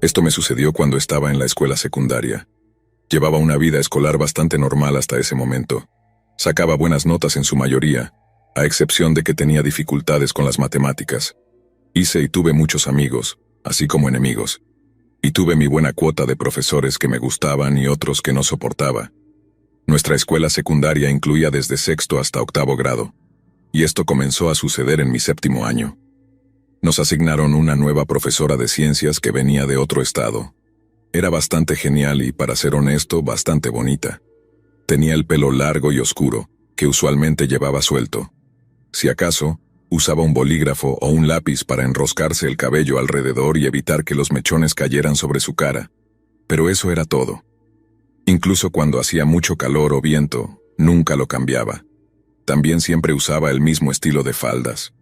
Esto me sucedió cuando estaba en la escuela secundaria. Llevaba una vida escolar bastante normal hasta ese momento. Sacaba buenas notas en su mayoría, a excepción de que tenía dificultades con las matemáticas. Hice y tuve muchos amigos, así como enemigos. Y tuve mi buena cuota de profesores que me gustaban y otros que no soportaba. Nuestra escuela secundaria incluía desde sexto hasta octavo grado. Y esto comenzó a suceder en mi séptimo año. Nos asignaron una nueva profesora de ciencias que venía de otro estado. Era bastante genial y, para ser honesto, bastante bonita. Tenía el pelo largo y oscuro, que usualmente llevaba suelto. Si acaso, usaba un bolígrafo o un lápiz para enroscarse el cabello alrededor y evitar que los mechones cayeran sobre su cara. Pero eso era todo. Incluso cuando hacía mucho calor o viento, nunca lo cambiaba. También siempre usaba el mismo estilo de faldas.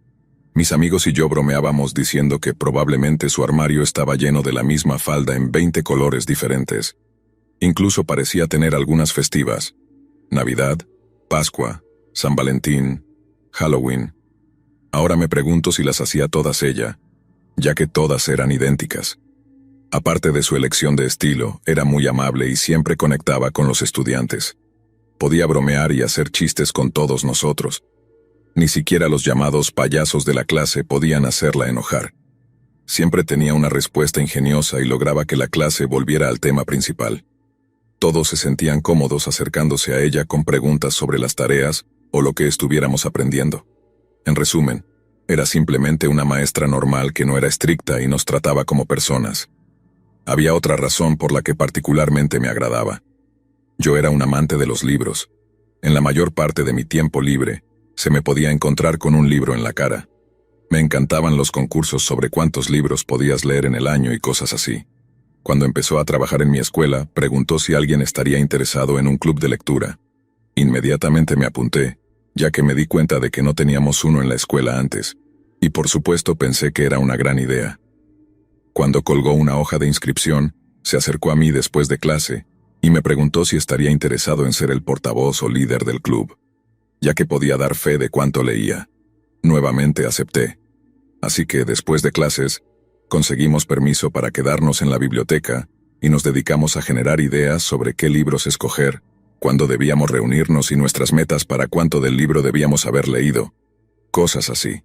Mis amigos y yo bromeábamos diciendo que probablemente su armario estaba lleno de la misma falda en 20 colores diferentes. Incluso parecía tener algunas festivas: Navidad, Pascua, San Valentín, Halloween. Ahora me pregunto si las hacía todas ella, ya que todas eran idénticas. Aparte de su elección de estilo, era muy amable y siempre conectaba con los estudiantes. Podía bromear y hacer chistes con todos nosotros. Ni siquiera los llamados payasos de la clase podían hacerla enojar. Siempre tenía una respuesta ingeniosa y lograba que la clase volviera al tema principal. Todos se sentían cómodos acercándose a ella con preguntas sobre las tareas o lo que estuviéramos aprendiendo. En resumen, era simplemente una maestra normal que no era estricta y nos trataba como personas. Había otra razón por la que particularmente me agradaba. Yo era un amante de los libros. En la mayor parte de mi tiempo libre, se me podía encontrar con un libro en la cara. Me encantaban los concursos sobre cuántos libros podías leer en el año y cosas así. Cuando empezó a trabajar en mi escuela, preguntó si alguien estaría interesado en un club de lectura. Inmediatamente me apunté, ya que me di cuenta de que no teníamos uno en la escuela antes, y por supuesto pensé que era una gran idea. Cuando colgó una hoja de inscripción, se acercó a mí después de clase y me preguntó si estaría interesado en ser el portavoz o líder del club, ya que podía dar fe de cuánto leía. Nuevamente acepté. Así que, después de clases, conseguimos permiso para quedarnos en la biblioteca y nos dedicamos a generar ideas sobre qué libros escoger, cuándo debíamos reunirnos y nuestras metas para cuánto del libro debíamos haber leído. Cosas así.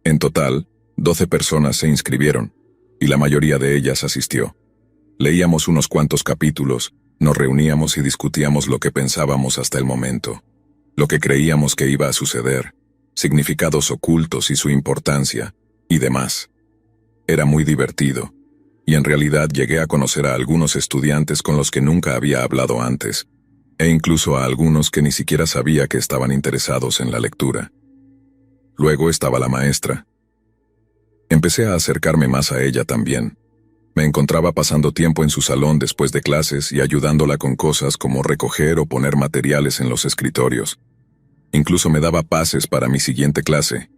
En total, 12 personas se inscribieron, y la mayoría de ellas asistió. Leíamos unos cuantos capítulos, nos reuníamos y discutíamos lo que pensábamos hasta el momento, lo que creíamos que iba a suceder, significados ocultos y su importancia, y demás. Era muy divertido, y en realidad llegué a conocer a algunos estudiantes con los que nunca había hablado antes, e incluso a algunos que ni siquiera sabía que estaban interesados en la lectura. Luego estaba la maestra. Empecé a acercarme más a ella también. Me encontraba pasando tiempo en su salón después de clases y ayudándola con cosas como recoger o poner materiales en los escritorios. Incluso me daba pases para mi siguiente clase,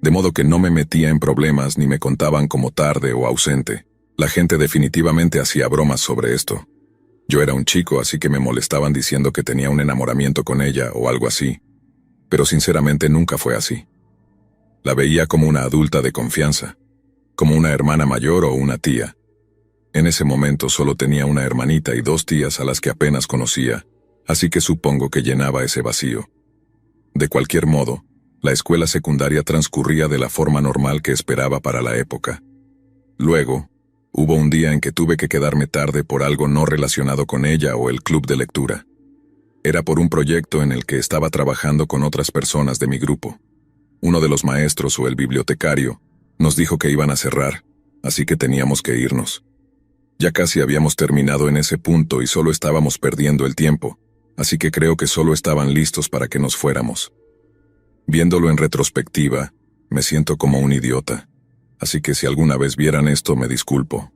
de modo que no me metía en problemas ni me contaban como tarde o ausente. La gente definitivamente hacía bromas sobre esto. Yo era un chico, así que me molestaban diciendo que tenía un enamoramiento con ella o algo así. Pero sinceramente nunca fue así. La veía como una adulta de confianza, como una hermana mayor o una tía. En ese momento solo tenía una hermanita y 2 tías a las que apenas conocía, así que supongo que llenaba ese vacío. De cualquier modo, la escuela secundaria transcurría de la forma normal que esperaba para la época. Luego, hubo un día en que tuve que quedarme tarde por algo no relacionado con ella o el club de lectura. Era por un proyecto en el que estaba trabajando con otras personas de mi grupo. Uno de los maestros o el bibliotecario nos dijo que iban a cerrar, así que teníamos que irnos. Ya casi habíamos terminado en ese punto y solo estábamos perdiendo el tiempo, así que creo que solo estaban listos para que nos fuéramos. Viéndolo en retrospectiva, me siento como un idiota, así que si alguna vez vieran esto me disculpo.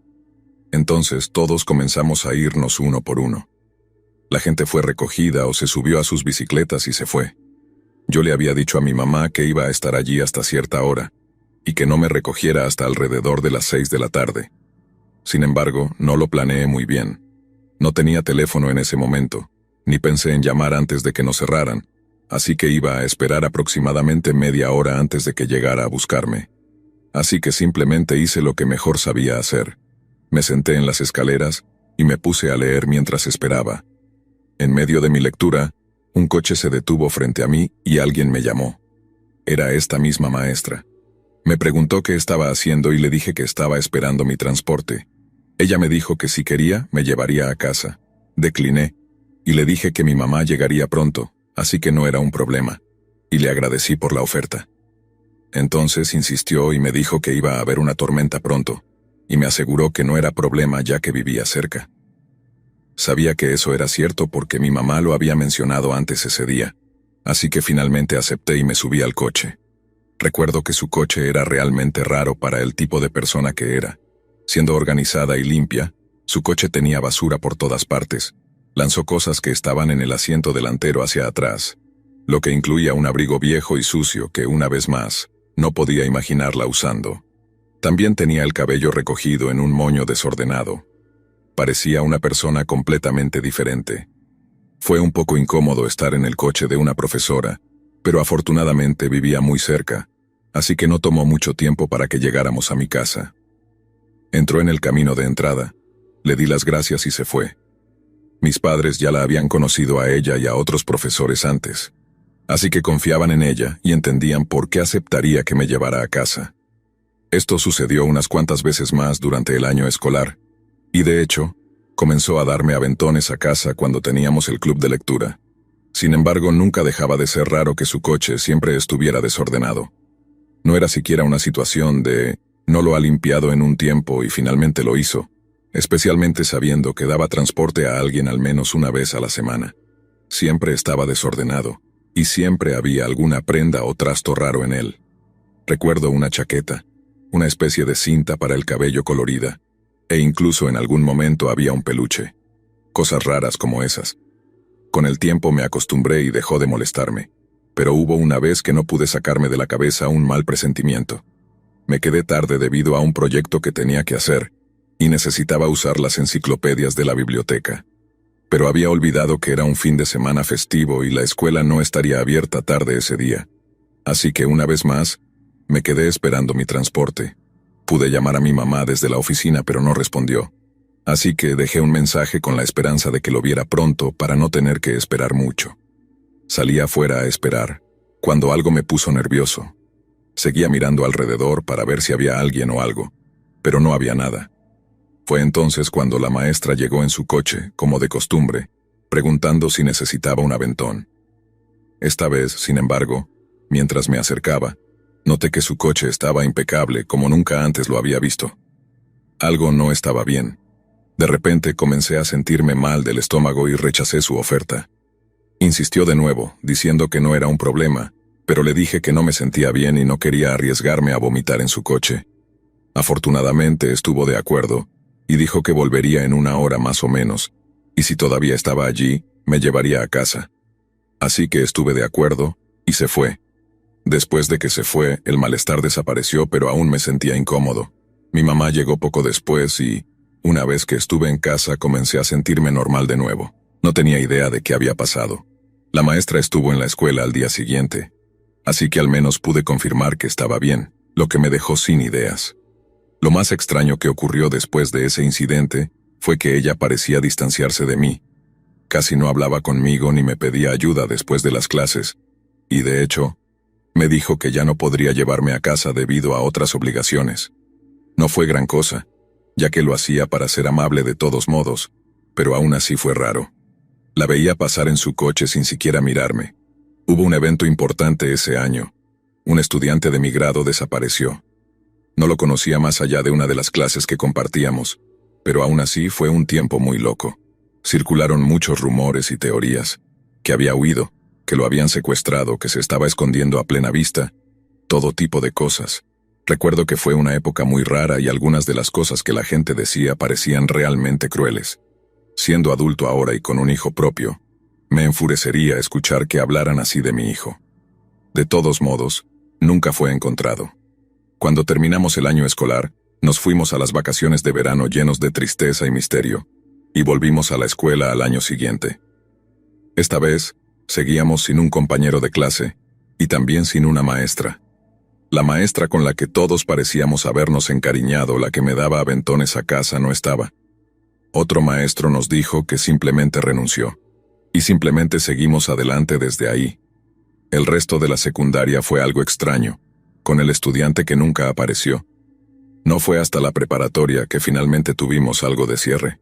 Entonces todos comenzamos a irnos uno por uno. La gente fue recogida o se subió a sus bicicletas y se fue. Yo le había dicho a mi mamá que iba a estar allí hasta cierta hora, y que no me recogiera hasta alrededor de las 6 de la tarde. Sin embargo, no lo planeé muy bien. No tenía teléfono en ese momento, ni pensé en llamar antes de que nos cerraran, así que iba a esperar aproximadamente media hora antes de que llegara a buscarme. Así que simplemente hice lo que mejor sabía hacer. Me senté en las escaleras y me puse a leer mientras esperaba. En medio de mi lectura, un coche se detuvo frente a mí y alguien me llamó. Era esta misma maestra. Me preguntó qué estaba haciendo y le dije que estaba esperando mi transporte. Ella me dijo que si quería, me llevaría a casa. Decliné, y le dije que mi mamá llegaría pronto, así que no era un problema, y le agradecí por la oferta. Entonces insistió y me dijo que iba a haber una tormenta pronto, y me aseguró que no era problema ya que vivía cerca. Sabía que eso era cierto porque mi mamá lo había mencionado antes ese día, así que finalmente acepté y me subí al coche. Recuerdo que su coche era realmente raro para el tipo de persona que era. Siendo organizada y limpia, su coche tenía basura por todas partes. Lanzó cosas que estaban en el asiento delantero hacia atrás, lo que incluía un abrigo viejo y sucio que, una vez más, no podía imaginarla usando. También tenía el cabello recogido en un moño desordenado. Parecía una persona completamente diferente. Fue un poco incómodo estar en el coche de una profesora, pero afortunadamente vivía muy cerca, así que no tomó mucho tiempo para que llegáramos a mi casa. Entró en el camino de entrada, le di las gracias y se fue. Mis padres ya la habían conocido a ella y a otros profesores antes, así que confiaban en ella y entendían por qué aceptaría que me llevara a casa. Esto sucedió unas cuantas veces más durante el año escolar, y de hecho, comenzó a darme aventones a casa cuando teníamos el club de lectura. Sin embargo, nunca dejaba de ser raro que su coche siempre estuviera desordenado. No era siquiera una situación de no lo ha limpiado en un tiempo y finalmente lo hizo, especialmente sabiendo que daba transporte a alguien al menos una vez a la semana. Siempre estaba desordenado, y siempre había alguna prenda o trasto raro en él. Recuerdo una chaqueta, una especie de cinta para el cabello colorida, e incluso en algún momento había un peluche. Cosas raras como esas. Con el tiempo me acostumbré y dejó de molestarme, pero hubo una vez que no pude sacarme de la cabeza un mal presentimiento. Me quedé tarde debido a un proyecto que tenía que hacer, y necesitaba usar las enciclopedias de la biblioteca. Pero había olvidado que era un fin de semana festivo y la escuela no estaría abierta tarde ese día. Así que una vez más, me quedé esperando mi transporte. Pude llamar a mi mamá desde la oficina pero no respondió. Así que dejé un mensaje con la esperanza de que lo viera pronto para no tener que esperar mucho. Salí afuera a esperar, cuando algo me puso nervioso. Seguía mirando alrededor para ver si había alguien o algo, pero no había nada. Fue entonces cuando la maestra llegó en su coche, como de costumbre, preguntando si necesitaba un aventón. Esta vez, sin embargo, mientras me acercaba, noté que su coche estaba impecable como nunca antes lo había visto. Algo no estaba bien. De repente comencé a sentirme mal del estómago y rechacé su oferta. Insistió de nuevo, diciendo que no era un problema, pero le dije que no me sentía bien y no quería arriesgarme a vomitar en su coche. Afortunadamente estuvo de acuerdo, y dijo que volvería en una hora más o menos, y si todavía estaba allí, me llevaría a casa. Así que estuve de acuerdo, y se fue. Después de que se fue, el malestar desapareció, pero aún me sentía incómodo. Mi mamá llegó poco después y, una vez que estuve en casa, comencé a sentirme normal de nuevo. No tenía idea de qué había pasado. La maestra estuvo en la escuela al día siguiente, así que al menos pude confirmar que estaba bien, lo que me dejó sin ideas. Lo más extraño que ocurrió después de ese incidente fue que ella parecía distanciarse de mí. Casi no hablaba conmigo ni me pedía ayuda después de las clases, y de hecho, me dijo que ya no podría llevarme a casa debido a otras obligaciones. No fue gran cosa, ya que lo hacía para ser amable de todos modos, pero aún así fue raro. La veía pasar en su coche sin siquiera mirarme. Hubo un evento importante ese año. Un estudiante de mi grado desapareció. No lo conocía más allá de una de las clases que compartíamos, pero aún así fue un tiempo muy loco. Circularon muchos rumores y teorías, que había huido, que lo habían secuestrado, que se estaba escondiendo a plena vista, todo tipo de cosas. Recuerdo que fue una época muy rara y algunas de las cosas que la gente decía parecían realmente crueles. Siendo adulto ahora y con un hijo propio, me enfurecería escuchar que hablaran así de mi hijo. De todos modos, nunca fue encontrado. Cuando terminamos el año escolar, nos fuimos a las vacaciones de verano llenos de tristeza y misterio, y volvimos a la escuela al año siguiente. Esta vez, seguíamos sin un compañero de clase, y también sin una maestra. La maestra con la que todos parecíamos habernos encariñado, la que me daba aventones a casa, no estaba. Otro maestro nos dijo que simplemente renunció. Y simplemente seguimos adelante desde ahí. El resto de la secundaria fue algo extraño, con el estudiante que nunca apareció. No fue hasta la preparatoria que finalmente tuvimos algo de cierre.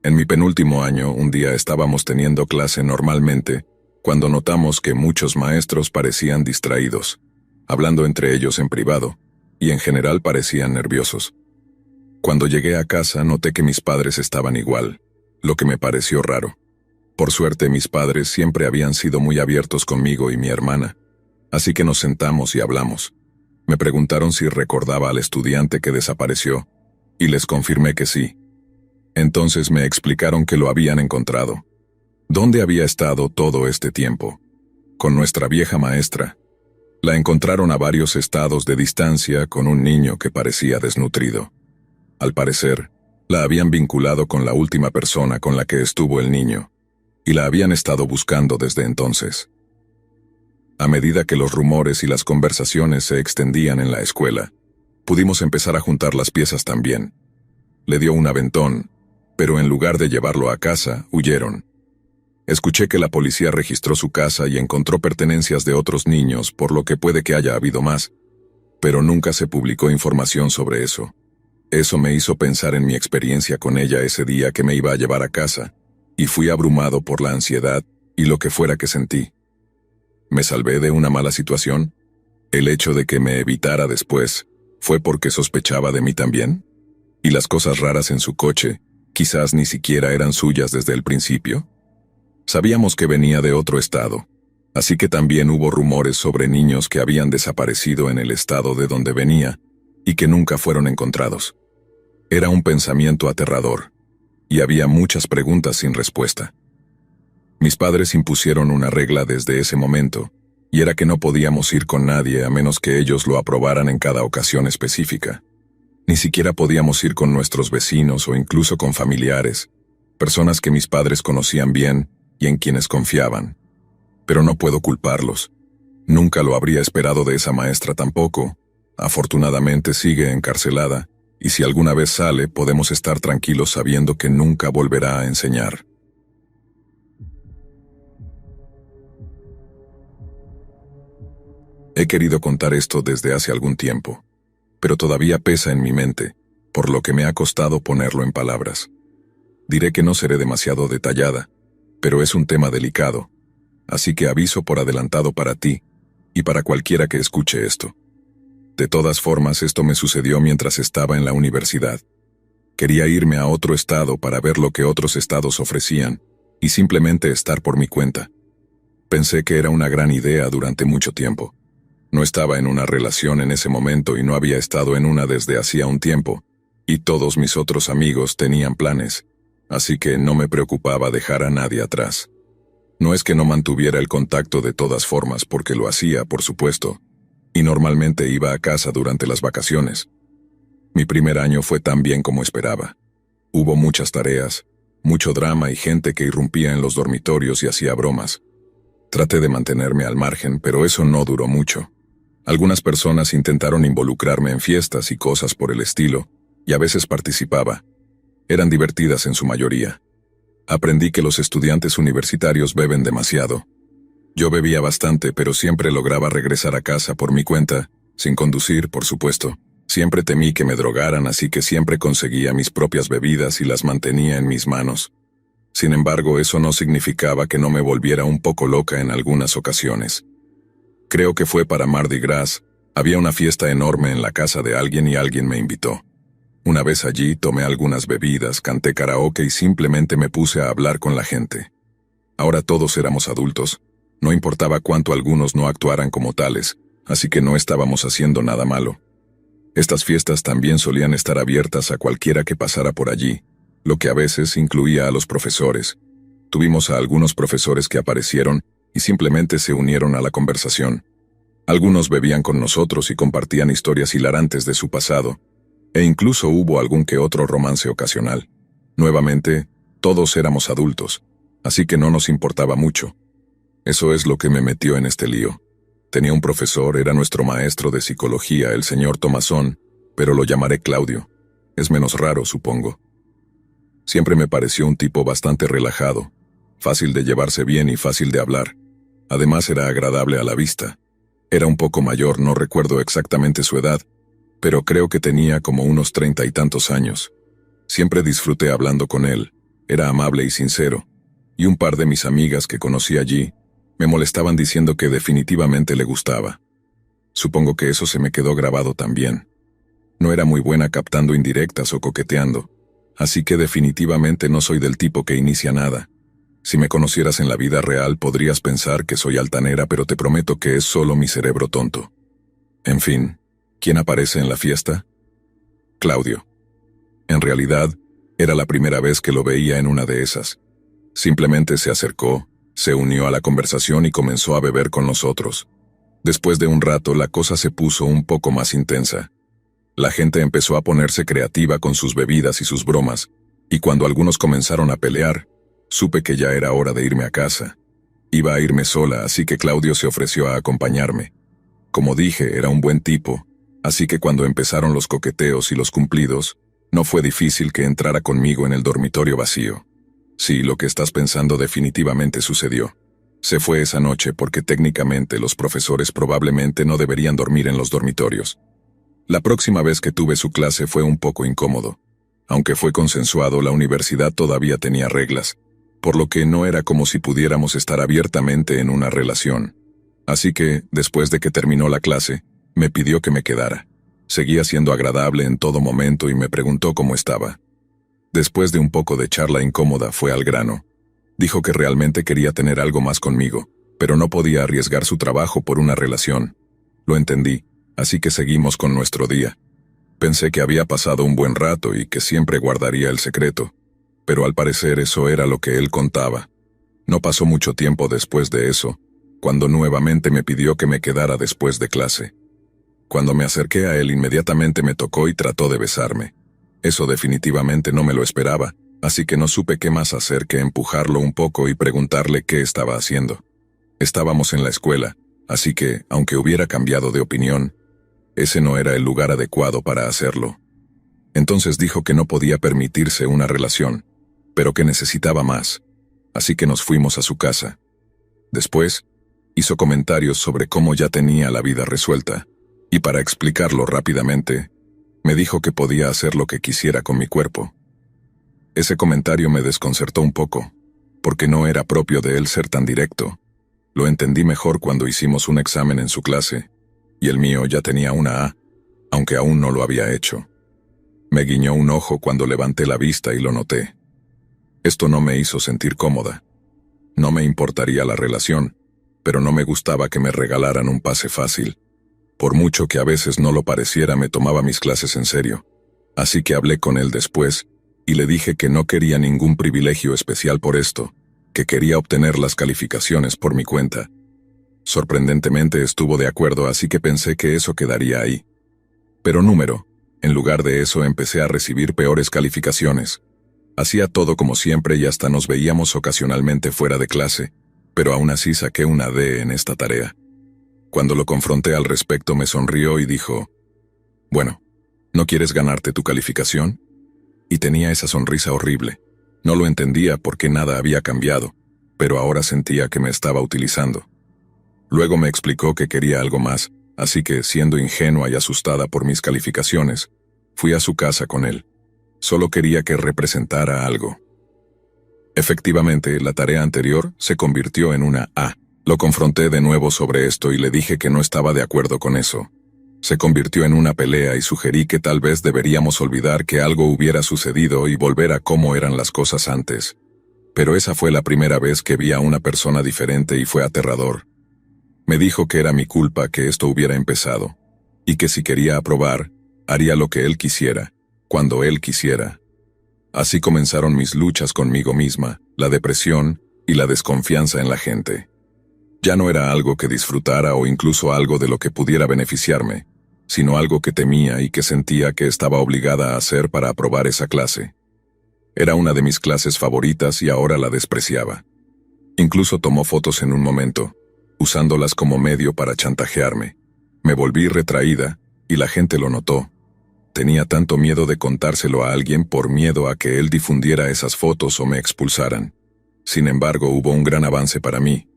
En mi penúltimo año, un día estábamos teniendo clase normalmente, cuando notamos que muchos maestros parecían distraídos, hablando entre ellos en privado, y en general parecían nerviosos. Cuando llegué a casa noté que mis padres estaban igual, lo que me pareció raro. Por suerte, mis padres siempre habían sido muy abiertos conmigo y mi hermana, así que nos sentamos y hablamos. Me preguntaron si recordaba al estudiante que desapareció, y les confirmé que sí. Entonces me explicaron que lo habían encontrado. ¿Dónde había estado todo este tiempo? Con nuestra vieja maestra. La encontraron a varios estados de distancia con un niño que parecía desnutrido. Al parecer, la habían vinculado con la última persona con la que estuvo el niño, y la habían estado buscando desde entonces. A medida que los rumores y las conversaciones se extendían en la escuela, pudimos empezar a juntar las piezas también. Le dio un aventón, pero en lugar de llevarlo a casa, huyeron. Escuché que la policía registró su casa y encontró pertenencias de otros niños, por lo que puede que haya habido más, pero nunca se publicó información sobre eso. Eso me hizo pensar en mi experiencia con ella ese día que me iba a llevar a casa, y fui abrumado por la ansiedad y lo que fuera que sentí. ¿Me salvé de una mala situación? ¿El hecho de que me evitara después fue porque sospechaba de mí también? ¿Y las cosas raras en su coche quizás ni siquiera eran suyas desde el principio? Sabíamos que venía de otro estado, así que también hubo rumores sobre niños que habían desaparecido en el estado de donde venía y que nunca fueron encontrados. Era un pensamiento aterrador, y había muchas preguntas sin respuesta. Mis padres impusieron una regla desde ese momento, y era que no podíamos ir con nadie a menos que ellos lo aprobaran en cada ocasión específica. Ni siquiera podíamos ir con nuestros vecinos o incluso con familiares, personas que mis padres conocían bien y en quienes confiaban. Pero no puedo culparlos. Nunca lo habría esperado de esa maestra tampoco. Afortunadamente sigue encarcelada, y si alguna vez sale, podemos estar tranquilos sabiendo que nunca volverá a enseñar. He querido contar esto desde hace algún tiempo, pero todavía pesa en mi mente, por lo que me ha costado ponerlo en palabras. Diré que no seré demasiado detallada, pero es un tema delicado, así que aviso por adelantado para ti, y para cualquiera que escuche esto. De todas formas, esto me sucedió mientras estaba en la universidad. Quería irme a otro estado para ver lo que otros estados ofrecían, y simplemente estar por mi cuenta. Pensé que era una gran idea durante mucho tiempo. No estaba en una relación en ese momento y no había estado en una desde hacía un tiempo, y todos mis otros amigos tenían planes, así que no me preocupaba dejar a nadie atrás. No es que no mantuviera el contacto de todas formas, porque lo hacía, por supuesto, y normalmente iba a casa durante las vacaciones. Mi primer año fue tan bien como esperaba. Hubo muchas tareas, mucho drama y gente que irrumpía en los dormitorios y hacía bromas. Traté de mantenerme al margen, pero eso no duró mucho. Algunas personas intentaron involucrarme en fiestas y cosas por el estilo, y a veces participaba. Eran divertidas en su mayoría. Aprendí que los estudiantes universitarios beben demasiado. Yo bebía bastante, pero siempre lograba regresar a casa por mi cuenta, sin conducir, por supuesto. Siempre temí que me drogaran, así que siempre conseguía mis propias bebidas y las mantenía en mis manos. Sin embargo, eso no significaba que no me volviera un poco loca en algunas ocasiones. Creo que fue para Mardi Gras. Había una fiesta enorme en la casa de alguien y alguien me invitó. Una vez allí tomé algunas bebidas, canté karaoke y simplemente me puse a hablar con la gente. Ahora todos éramos adultos. No importaba cuánto algunos no actuaran como tales, así que no estábamos haciendo nada malo. Estas fiestas también solían estar abiertas a cualquiera que pasara por allí, lo que a veces incluía a los profesores. Tuvimos a algunos profesores que aparecieron y simplemente se unieron a la conversación. Algunos bebían con nosotros y compartían historias hilarantes de su pasado, e incluso hubo algún que otro romance ocasional. Nuevamente, todos éramos adultos, así que no nos importaba mucho. Eso es lo que me metió en este lío. Tenía un profesor, era nuestro maestro de psicología, el señor Tomazón, pero lo llamaré Claudio. Es menos raro, supongo. Siempre me pareció un tipo bastante relajado, fácil de llevarse bien y fácil de hablar. Además era agradable a la vista. Era un poco mayor, no recuerdo exactamente su edad, pero creo que tenía como unos 30 y tantos años. Siempre disfruté hablando con él, era amable y sincero, y un par de mis amigas que conocí allí me molestaban diciendo que definitivamente le gustaba. Supongo que eso se me quedó grabado también. No era muy buena captando indirectas o coqueteando, así que definitivamente no soy del tipo que inicia nada. Si me conocieras en la vida real podrías pensar que soy altanera, pero te prometo que es solo mi cerebro tonto. En fin, ¿quién aparece en la fiesta? Claudio. En realidad, era la primera vez que lo veía en una de esas. Simplemente se acercó, se unió a la conversación y comenzó a beber con nosotros. Después de un rato la cosa se puso un poco más intensa. La gente empezó a ponerse creativa con sus bebidas y sus bromas, y cuando algunos comenzaron a pelear, supe que ya era hora de irme a casa. Iba a irme sola, así que Claudio se ofreció a acompañarme. Como dije, era un buen tipo, así que cuando empezaron los coqueteos y los cumplidos, no fue difícil que entrara conmigo en el dormitorio vacío. Sí, lo que estás pensando definitivamente sucedió. Se fue esa noche porque técnicamente los profesores probablemente no deberían dormir en los dormitorios. La próxima vez que tuve su clase fue un poco incómodo. Aunque fue consensuado, la universidad todavía tenía reglas, por lo que no era como si pudiéramos estar abiertamente en una relación. Así que, después de que terminó la clase, me pidió que me quedara. Seguía siendo agradable en todo momento y me preguntó cómo estaba. Después de un poco de charla incómoda, fue al grano. Dijo que realmente quería tener algo más conmigo, pero no podía arriesgar su trabajo por una relación. Lo entendí, así que seguimos con nuestro día. Pensé que había pasado un buen rato y que siempre guardaría el secreto, pero al parecer eso era lo que él contaba. No pasó mucho tiempo después de eso, cuando nuevamente me pidió que me quedara después de clase. Cuando me acerqué a él inmediatamente me tocó y trató de besarme. Eso definitivamente no me lo esperaba, así que no supe qué más hacer que empujarlo un poco y preguntarle qué estaba haciendo. Estábamos en la escuela, así que, aunque hubiera cambiado de opinión, ese no era el lugar adecuado para hacerlo. Entonces dijo que no podía permitirse una relación, pero que necesitaba más, así que nos fuimos a su casa. Después, hizo comentarios sobre cómo ya tenía la vida resuelta, y para explicarlo rápidamente, me dijo que podía hacer lo que quisiera con mi cuerpo. Ese comentario me desconcertó un poco, porque no era propio de él ser tan directo. Lo entendí mejor cuando hicimos un examen en su clase, y el mío ya tenía una A, aunque aún no lo había hecho. Me guiñó un ojo cuando levanté la vista y lo noté. Esto no me hizo sentir cómoda. No me importaría la relación, pero no me gustaba que me regalaran un pase fácil. Por mucho que a veces no lo pareciera, me tomaba mis clases en serio. Así que hablé con él después, y le dije que no quería ningún privilegio especial por esto, que quería obtener las calificaciones por mi cuenta. Sorprendentemente estuvo de acuerdo, así que pensé que eso quedaría ahí. Pero en lugar de eso empecé a recibir peores calificaciones. Hacía todo como siempre y hasta nos veíamos ocasionalmente fuera de clase, pero aún así saqué una D en esta tarea. Cuando lo confronté al respecto me sonrió y dijo, «Bueno, ¿no quieres ganarte tu calificación?» Y tenía esa sonrisa horrible. No lo entendía porque nada había cambiado, pero ahora sentía que me estaba utilizando. Luego me explicó que quería algo más, así que, siendo ingenua y asustada por mis calificaciones, fui a su casa con él. Solo quería que representara algo. Efectivamente, la tarea anterior se convirtió en una A. Lo confronté de nuevo sobre esto y le dije que no estaba de acuerdo con eso. Se convirtió en una pelea y sugerí que tal vez deberíamos olvidar que algo hubiera sucedido y volver a cómo eran las cosas antes. Pero esa fue la primera vez que vi a una persona diferente y fue aterrador. Me dijo que era mi culpa que esto hubiera empezado, y que si quería aprobar, haría lo que él quisiera, cuando él quisiera. Así comenzaron mis luchas conmigo misma, la depresión y la desconfianza en la gente. Ya no era algo que disfrutara o incluso algo de lo que pudiera beneficiarme, sino algo que temía y que sentía que estaba obligada a hacer para aprobar esa clase. Era una de mis clases favoritas y ahora la despreciaba. Incluso tomó fotos en un momento, usándolas como medio para chantajearme. Me volví retraída, y la gente lo notó. Tenía tanto miedo de contárselo a alguien por miedo a que él difundiera esas fotos o me expulsaran. Sin embargo, hubo un gran avance para mí.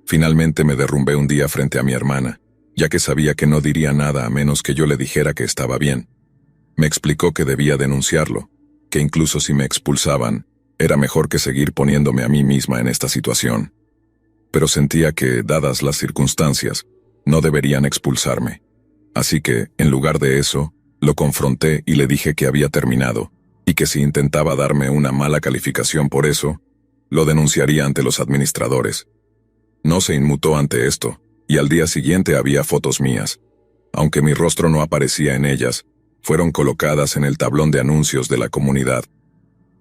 Finalmente me derrumbé un día frente a mi hermana, ya que sabía que no diría nada a menos que yo le dijera que estaba bien. Me explicó que debía denunciarlo, que incluso si me expulsaban, era mejor que seguir poniéndome a mí misma en esta situación. Pero sentía que, dadas las circunstancias, no deberían expulsarme. Así que, en lugar de eso, lo confronté y le dije que había terminado, y que si intentaba darme una mala calificación por eso, lo denunciaría ante los administradores. No se inmutó ante esto, y al día siguiente había fotos mías. Aunque mi rostro no aparecía en ellas, fueron colocadas en el tablón de anuncios de la comunidad.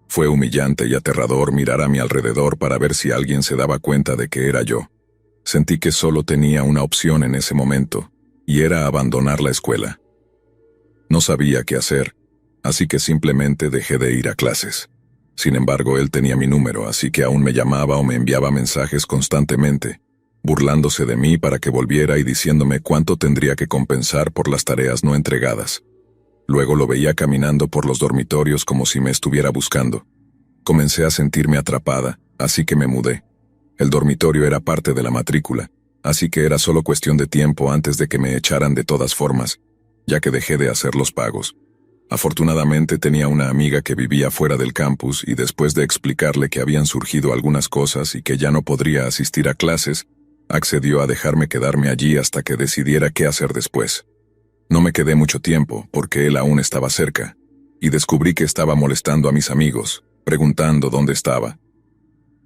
Fue humillante y aterrador mirar a mi alrededor para ver si alguien se daba cuenta de que era yo. Sentí que solo tenía una opción en ese momento, y era abandonar la escuela. No sabía qué hacer, así que simplemente dejé de ir a clases. Sin embargo, él tenía mi número, así que aún me llamaba o me enviaba mensajes constantemente, burlándose de mí para que volviera y diciéndome cuánto tendría que compensar por las tareas no entregadas. Luego lo veía caminando por los dormitorios como si me estuviera buscando. Comencé a sentirme atrapada, así que me mudé. El dormitorio era parte de la matrícula, así que era solo cuestión de tiempo antes de que me echaran de todas formas, ya que dejé de hacer los pagos. Afortunadamente tenía una amiga que vivía fuera del campus y después de explicarle que habían surgido algunas cosas y que ya no podría asistir a clases, accedió a dejarme quedarme allí hasta que decidiera qué hacer después. No me quedé mucho tiempo porque él aún estaba cerca, y descubrí que estaba molestando a mis amigos, preguntando dónde estaba.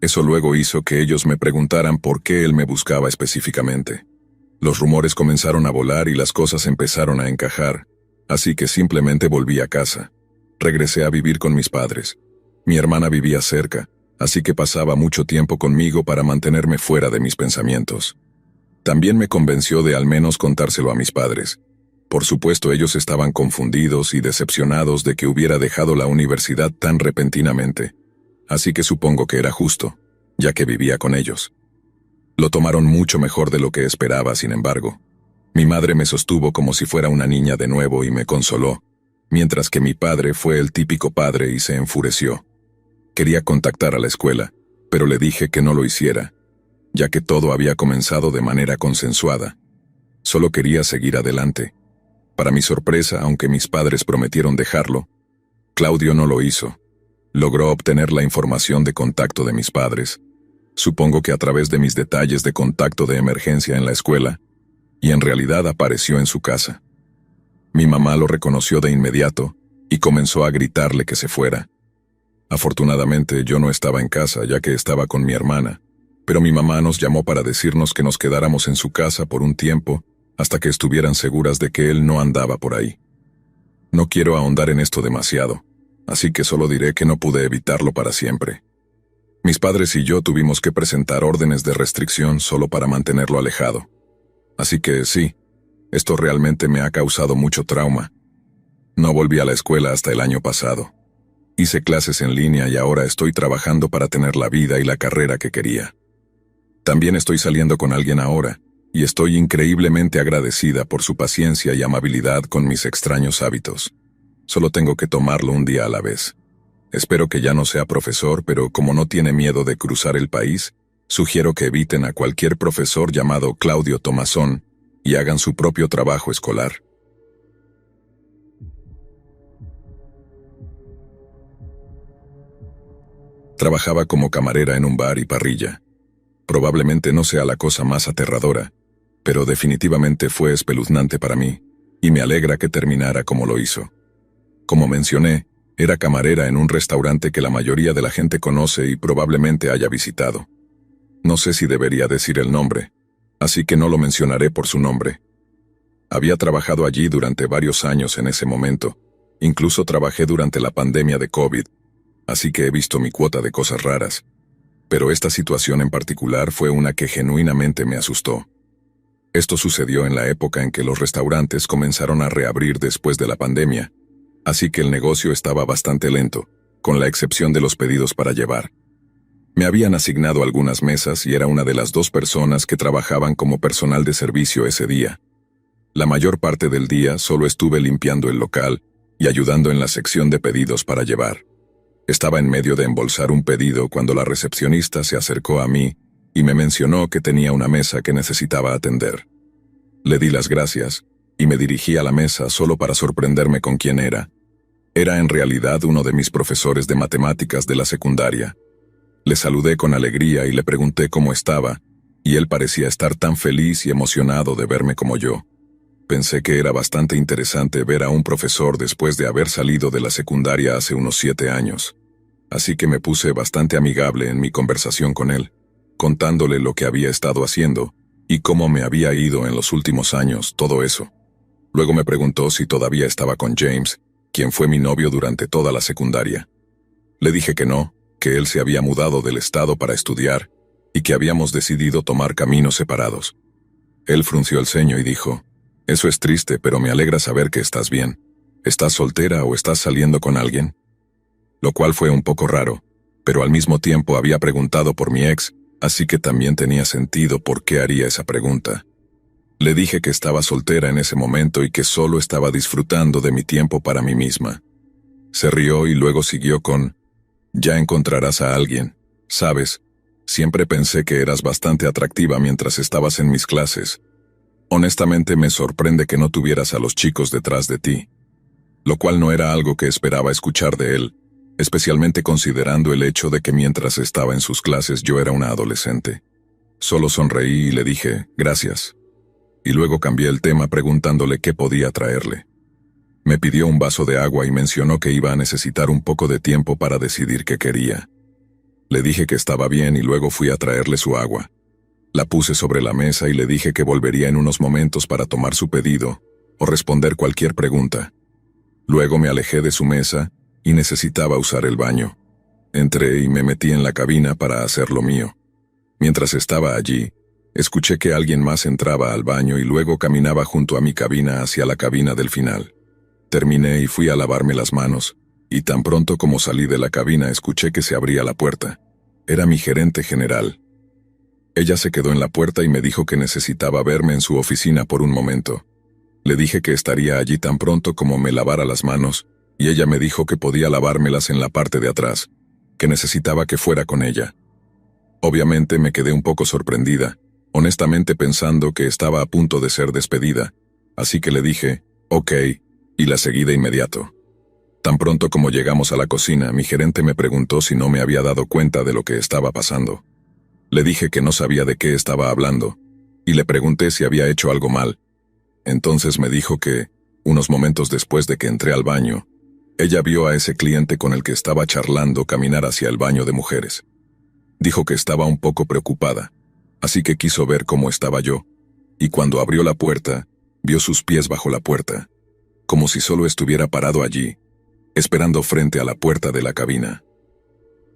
Eso luego hizo que ellos me preguntaran por qué él me buscaba específicamente. Los rumores comenzaron a volar y las cosas empezaron a encajar, así que simplemente volví a casa. Regresé a vivir con mis padres. Mi hermana vivía cerca, así que pasaba mucho tiempo conmigo para mantenerme fuera de mis pensamientos. También me convenció de al menos contárselo a mis padres. Por supuesto, ellos estaban confundidos y decepcionados de que hubiera dejado la universidad tan repentinamente, así que supongo que era justo, ya que vivía con ellos. Lo tomaron mucho mejor de lo que esperaba, sin embargo. Mi madre me sostuvo como si fuera una niña de nuevo y me consoló, mientras que mi padre fue el típico padre y se enfureció. Quería contactar a la escuela, pero le dije que no lo hiciera, ya que todo había comenzado de manera consensuada. Solo quería seguir adelante. Para mi sorpresa, aunque mis padres prometieron dejarlo, Claudio no lo hizo. Logró obtener la información de contacto de mis padres. Supongo que a través de mis detalles de contacto de emergencia en la escuela, y en realidad apareció en su casa. Mi mamá lo reconoció de inmediato y comenzó a gritarle que se fuera. Afortunadamente yo no estaba en casa ya que estaba con mi hermana, pero mi mamá nos llamó para decirnos que nos quedáramos en su casa por un tiempo hasta que estuvieran seguras de que él no andaba por ahí. No quiero ahondar en esto demasiado, así que solo diré que no pude evitarlo para siempre. Mis padres y yo tuvimos que presentar órdenes de restricción solo para mantenerlo alejado. Así que sí, esto realmente me ha causado mucho trauma. No volví a la escuela hasta el año pasado. Hice clases en línea y ahora estoy trabajando para tener la vida y la carrera que quería. También estoy saliendo con alguien ahora, y estoy increíblemente agradecida por su paciencia y amabilidad con mis extraños hábitos. Solo tengo que tomarlo un día a la vez. Espero que ya no sea profesor, pero como no tiene miedo de cruzar el país, sugiero que eviten a cualquier profesor llamado Claudio Tomazón y hagan su propio trabajo escolar. Trabajaba como camarera en un bar y parrilla. Probablemente no sea la cosa más aterradora, pero definitivamente fue espeluznante para mí, y me alegra que terminara como lo hizo. Como mencioné, era camarera en un restaurante que la mayoría de la gente conoce y probablemente haya visitado. No sé si debería decir el nombre, así que no lo mencionaré por su nombre. Había trabajado allí durante varios años en ese momento, incluso trabajé durante la pandemia de COVID, así que he visto mi cuota de cosas raras. Pero esta situación en particular fue una que genuinamente me asustó. Esto sucedió en la época en que los restaurantes comenzaron a reabrir después de la pandemia, así que el negocio estaba bastante lento, con la excepción de los pedidos para llevar. Me habían asignado algunas mesas y era una de las 2 personas que trabajaban como personal de servicio ese día. La mayor parte del día solo estuve limpiando el local y ayudando en la sección de pedidos para llevar. Estaba en medio de embolsar un pedido cuando la recepcionista se acercó a mí y me mencionó que tenía una mesa que necesitaba atender. Le di las gracias y me dirigí a la mesa solo para sorprenderme con quién era. Era en realidad uno de mis profesores de matemáticas de la secundaria. Le saludé con alegría y le pregunté cómo estaba, y él parecía estar tan feliz y emocionado de verme como yo. Pensé que era bastante interesante ver a un profesor después de haber salido de la secundaria hace unos 7 años. Así que me puse bastante amigable en mi conversación con él, contándole lo que había estado haciendo y cómo me había ido en los últimos años, todo eso. Luego me preguntó si todavía estaba con James, quien fue mi novio durante toda la secundaria. Le dije que no, que él se había mudado del estado para estudiar y que habíamos decidido tomar caminos separados. Él frunció el ceño y dijo: «Eso es triste, pero me alegra saber que estás bien. ¿Estás soltera o estás saliendo con alguien?». Lo cual fue un poco raro, pero al mismo tiempo había preguntado por mi ex, así que también tenía sentido por qué haría esa pregunta. Le dije que estaba soltera en ese momento y que solo estaba disfrutando de mi tiempo para mí misma. Se rió y luego siguió con: «Ya encontrarás a alguien. Sabes, siempre pensé que eras bastante atractiva mientras estabas en mis clases. Honestamente me sorprende que no tuvieras a los chicos detrás de ti». Lo cual no era algo que esperaba escuchar de él, especialmente considerando el hecho de que mientras estaba en sus clases yo era una adolescente. Solo sonreí y le dije: «Gracias». Y luego cambié el tema preguntándole qué podía traerle. Me pidió un vaso de agua y mencionó que iba a necesitar un poco de tiempo para decidir qué quería. Le dije que estaba bien y luego fui a traerle su agua. La puse sobre la mesa y le dije que volvería en unos momentos para tomar su pedido o responder cualquier pregunta. Luego me alejé de su mesa y necesitaba usar el baño. Entré y me metí en la cabina para hacer lo mío. Mientras estaba allí, escuché que alguien más entraba al baño y luego caminaba junto a mi cabina hacia la cabina del final. Terminé y fui a lavarme las manos, y tan pronto como salí de la cabina escuché que se abría la puerta. Era mi gerente general. Ella se quedó en la puerta y me dijo que necesitaba verme en su oficina por un momento. Le dije que estaría allí tan pronto como me lavara las manos, y ella me dijo que podía lavármelas en la parte de atrás, que necesitaba que fuera con ella. Obviamente me quedé un poco sorprendida, honestamente pensando que estaba a punto de ser despedida, así que le dije: «Ok», y la seguí de inmediato. Tan pronto como llegamos a la cocina, mi gerente me preguntó si no me había dado cuenta de lo que estaba pasando. Le dije que no sabía de qué estaba hablando, y le pregunté si había hecho algo mal. Entonces me dijo que, unos momentos después de que entré al baño, ella vio a ese cliente con el que estaba charlando caminar hacia el baño de mujeres. Dijo que estaba un poco preocupada, así que quiso ver cómo estaba yo, y cuando abrió la puerta, vio sus pies bajo la puerta, como si solo estuviera parado allí, esperando frente a la puerta de la cabina.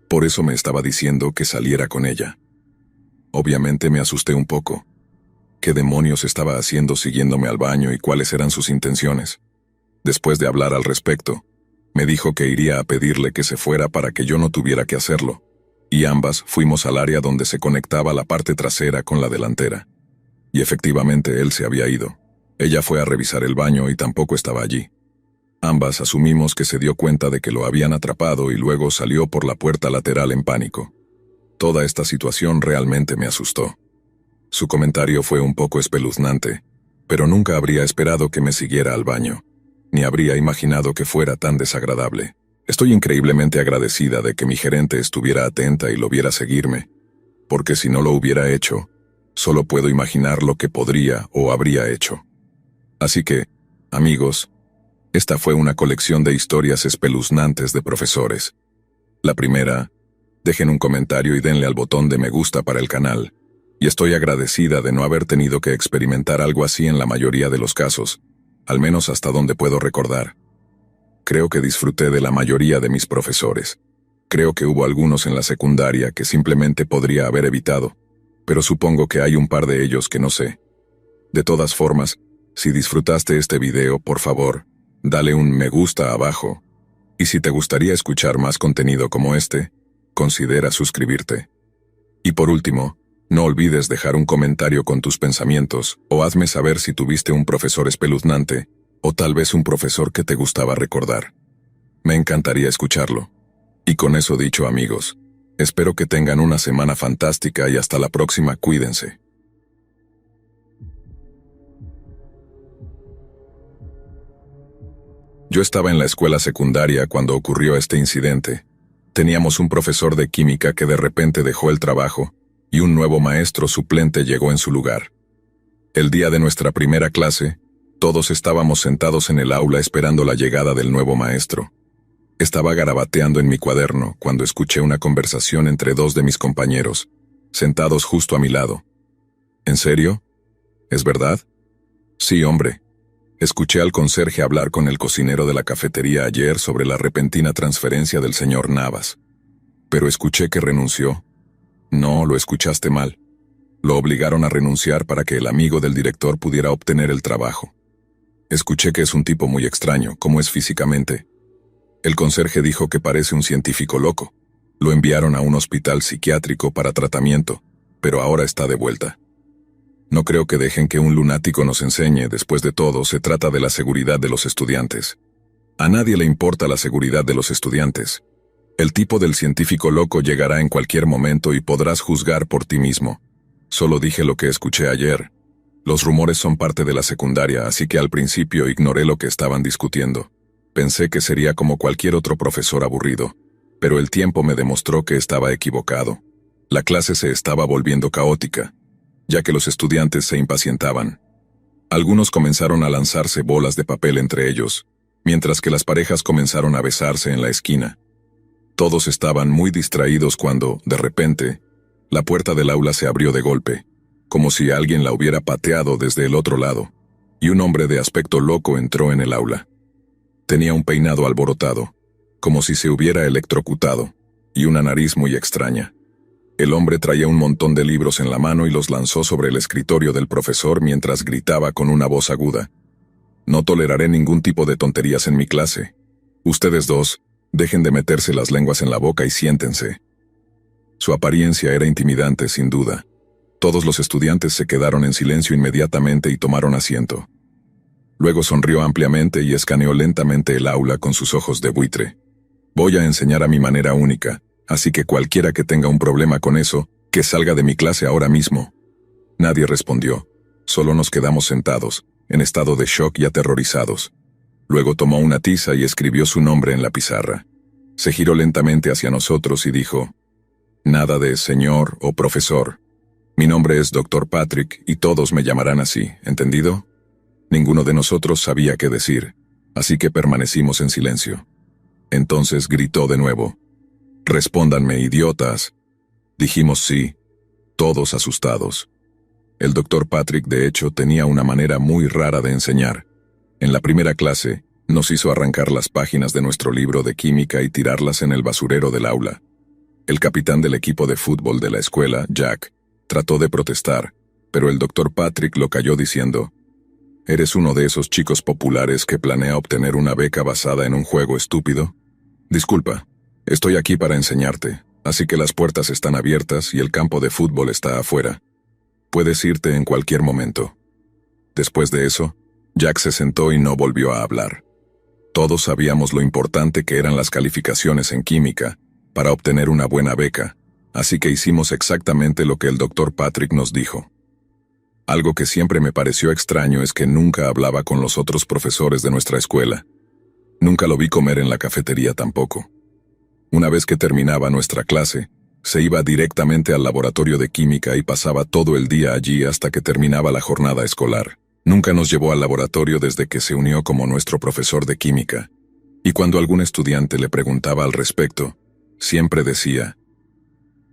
Por eso me estaba diciendo que saliera con ella. Obviamente me asusté un poco. ¿Qué demonios estaba haciendo siguiéndome al baño y cuáles eran sus intenciones? Después de hablar al respecto, me dijo que iría a pedirle que se fuera para que yo no tuviera que hacerlo, y ambas fuimos al área donde se conectaba la parte trasera con la delantera. Y efectivamente él se había ido. Ella fue a revisar el baño y tampoco estaba allí. Ambas asumimos que se dio cuenta de que lo habían atrapado y luego salió por la puerta lateral en pánico. Toda esta situación realmente me asustó. Su comentario fue un poco espeluznante, pero nunca habría esperado que me siguiera al baño, ni habría imaginado que fuera tan desagradable. Estoy increíblemente agradecida de que mi gerente estuviera atenta y lo viera seguirme, porque si no lo hubiera hecho, solo puedo imaginar lo que podría o habría hecho. Así que, amigos, esta fue una colección de historias espeluznantes de profesores. La primera, dejen un comentario y denle al botón de me gusta para el canal, y estoy agradecida de no haber tenido que experimentar algo así en la mayoría de los casos, al menos hasta donde puedo recordar. Creo que disfruté de la mayoría de mis profesores. Creo que hubo algunos en la secundaria que simplemente podría haber evitado, pero supongo que hay un par de ellos que no sé. De todas formas, si disfrutaste este video, por favor, dale un me gusta abajo. Y si te gustaría escuchar más contenido como este, considera suscribirte. Y por último, no olvides dejar un comentario con tus pensamientos o hazme saber si tuviste un profesor espeluznante o tal vez un profesor que te gustaba recordar. Me encantaría escucharlo. Y con eso dicho, amigos, espero que tengan una semana fantástica y hasta la próxima, cuídense. Yo estaba en la escuela secundaria cuando ocurrió este incidente. Teníamos un profesor de química que de repente dejó el trabajo y un nuevo maestro suplente llegó en su lugar. El día de nuestra primera clase, todos estábamos sentados en el aula esperando la llegada del nuevo maestro. Estaba garabateando en mi cuaderno cuando escuché una conversación entre dos de mis compañeros, sentados justo a mi lado. ¿En serio? ¿Es verdad? Sí, hombre. Escuché al conserje hablar con el cocinero de la cafetería ayer sobre la repentina transferencia del señor Navas. Pero escuché que renunció. No, lo escuchaste mal. Lo obligaron a renunciar para que el amigo del director pudiera obtener el trabajo. Escuché que es un tipo muy extraño, como es físicamente. El conserje dijo que parece un científico loco. Lo enviaron a un hospital psiquiátrico para tratamiento, pero ahora está de vuelta. No creo que dejen que un lunático nos enseñe, después de todo, se trata de la seguridad de los estudiantes. A nadie le importa la seguridad de los estudiantes. El tipo del científico loco llegará en cualquier momento y podrás juzgar por ti mismo. Solo dije lo que escuché ayer. Los rumores son parte de la secundaria, así que al principio ignoré lo que estaban discutiendo. Pensé que sería como cualquier otro profesor aburrido, pero el tiempo me demostró que estaba equivocado. La clase se estaba volviendo caótica, ya que los estudiantes se impacientaban. Algunos comenzaron a lanzarse bolas de papel entre ellos, mientras que las parejas comenzaron a besarse en la esquina. Todos estaban muy distraídos cuando, de repente, la puerta del aula se abrió de golpe, como si alguien la hubiera pateado desde el otro lado, y un hombre de aspecto loco entró en el aula. Tenía un peinado alborotado, como si se hubiera electrocutado, y una nariz muy extraña. El hombre traía un montón de libros en la mano y los lanzó sobre el escritorio del profesor mientras gritaba con una voz aguda. No toleraré ningún tipo de tonterías en mi clase. Ustedes dos, dejen de meterse las lenguas en la boca y siéntense. Su apariencia era intimidante, sin duda. Todos los estudiantes se quedaron en silencio inmediatamente y tomaron asiento. Luego sonrió ampliamente y escaneó lentamente el aula con sus ojos de buitre. Voy a enseñar a mi manera única, así que cualquiera que tenga un problema con eso, que salga de mi clase ahora mismo. Nadie respondió. Solo nos quedamos sentados, en estado de shock y aterrorizados. Luego tomó una tiza y escribió su nombre en la pizarra. Se giró lentamente hacia nosotros y dijo: Nada de señor o profesor. Mi nombre es Dr. Patrick y todos me llamarán así, ¿entendido? Ninguno de nosotros sabía qué decir, así que permanecimos en silencio. Entonces gritó de nuevo: «Respóndanme, idiotas». Dijimos sí, todos asustados. El Dr. Patrick, de hecho, tenía una manera muy rara de enseñar. En la primera clase, nos hizo arrancar las páginas de nuestro libro de química y tirarlas en el basurero del aula. El capitán del equipo de fútbol de la escuela, Jack, trató de protestar, pero el Dr. Patrick lo calló diciendo: «¿Eres uno de esos chicos populares que planea obtener una beca basada en un juego estúpido? Disculpa, estoy aquí para enseñarte, así que las puertas están abiertas y el campo de fútbol está afuera. Puedes irte en cualquier momento». Después de eso, Jack se sentó y no volvió a hablar. Todos sabíamos lo importante que eran las calificaciones en química para obtener una buena beca, así que hicimos exactamente lo que el Dr. Patrick nos dijo. Algo que siempre me pareció extraño es que nunca hablaba con los otros profesores de nuestra escuela. Nunca lo vi comer en la cafetería tampoco. Una vez que terminaba nuestra clase, se iba directamente al laboratorio de química y pasaba todo el día allí hasta que terminaba la jornada escolar. Nunca nos llevó al laboratorio desde que se unió como nuestro profesor de química. Y cuando algún estudiante le preguntaba al respecto, siempre decía: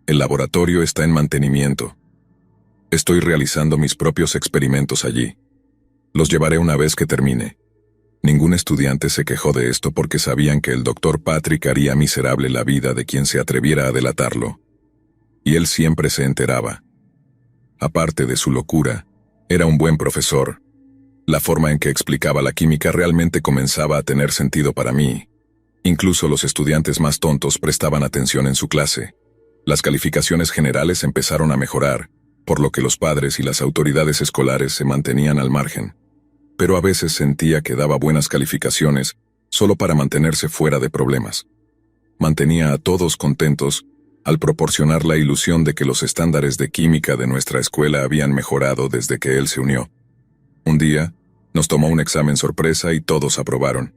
«El laboratorio está en mantenimiento. Estoy realizando mis propios experimentos allí. Los llevaré una vez que termine». Ningún estudiante se quejó de esto porque sabían que el Dr. Patrick haría miserable la vida de quien se atreviera a delatarlo. Y él siempre se enteraba. Aparte de su locura, era un buen profesor. La forma en que explicaba la química realmente comenzaba a tener sentido para mí. Incluso los estudiantes más tontos prestaban atención en su clase. Las calificaciones generales empezaron a mejorar, por lo que los padres y las autoridades escolares se mantenían al margen. Pero a veces sentía que daba buenas calificaciones solo para mantenerse fuera de problemas. Mantenía a todos contentos al proporcionar la ilusión de que los estándares de química de nuestra escuela habían mejorado desde que él se unió. Un día, nos tomó un examen sorpresa y todos aprobaron.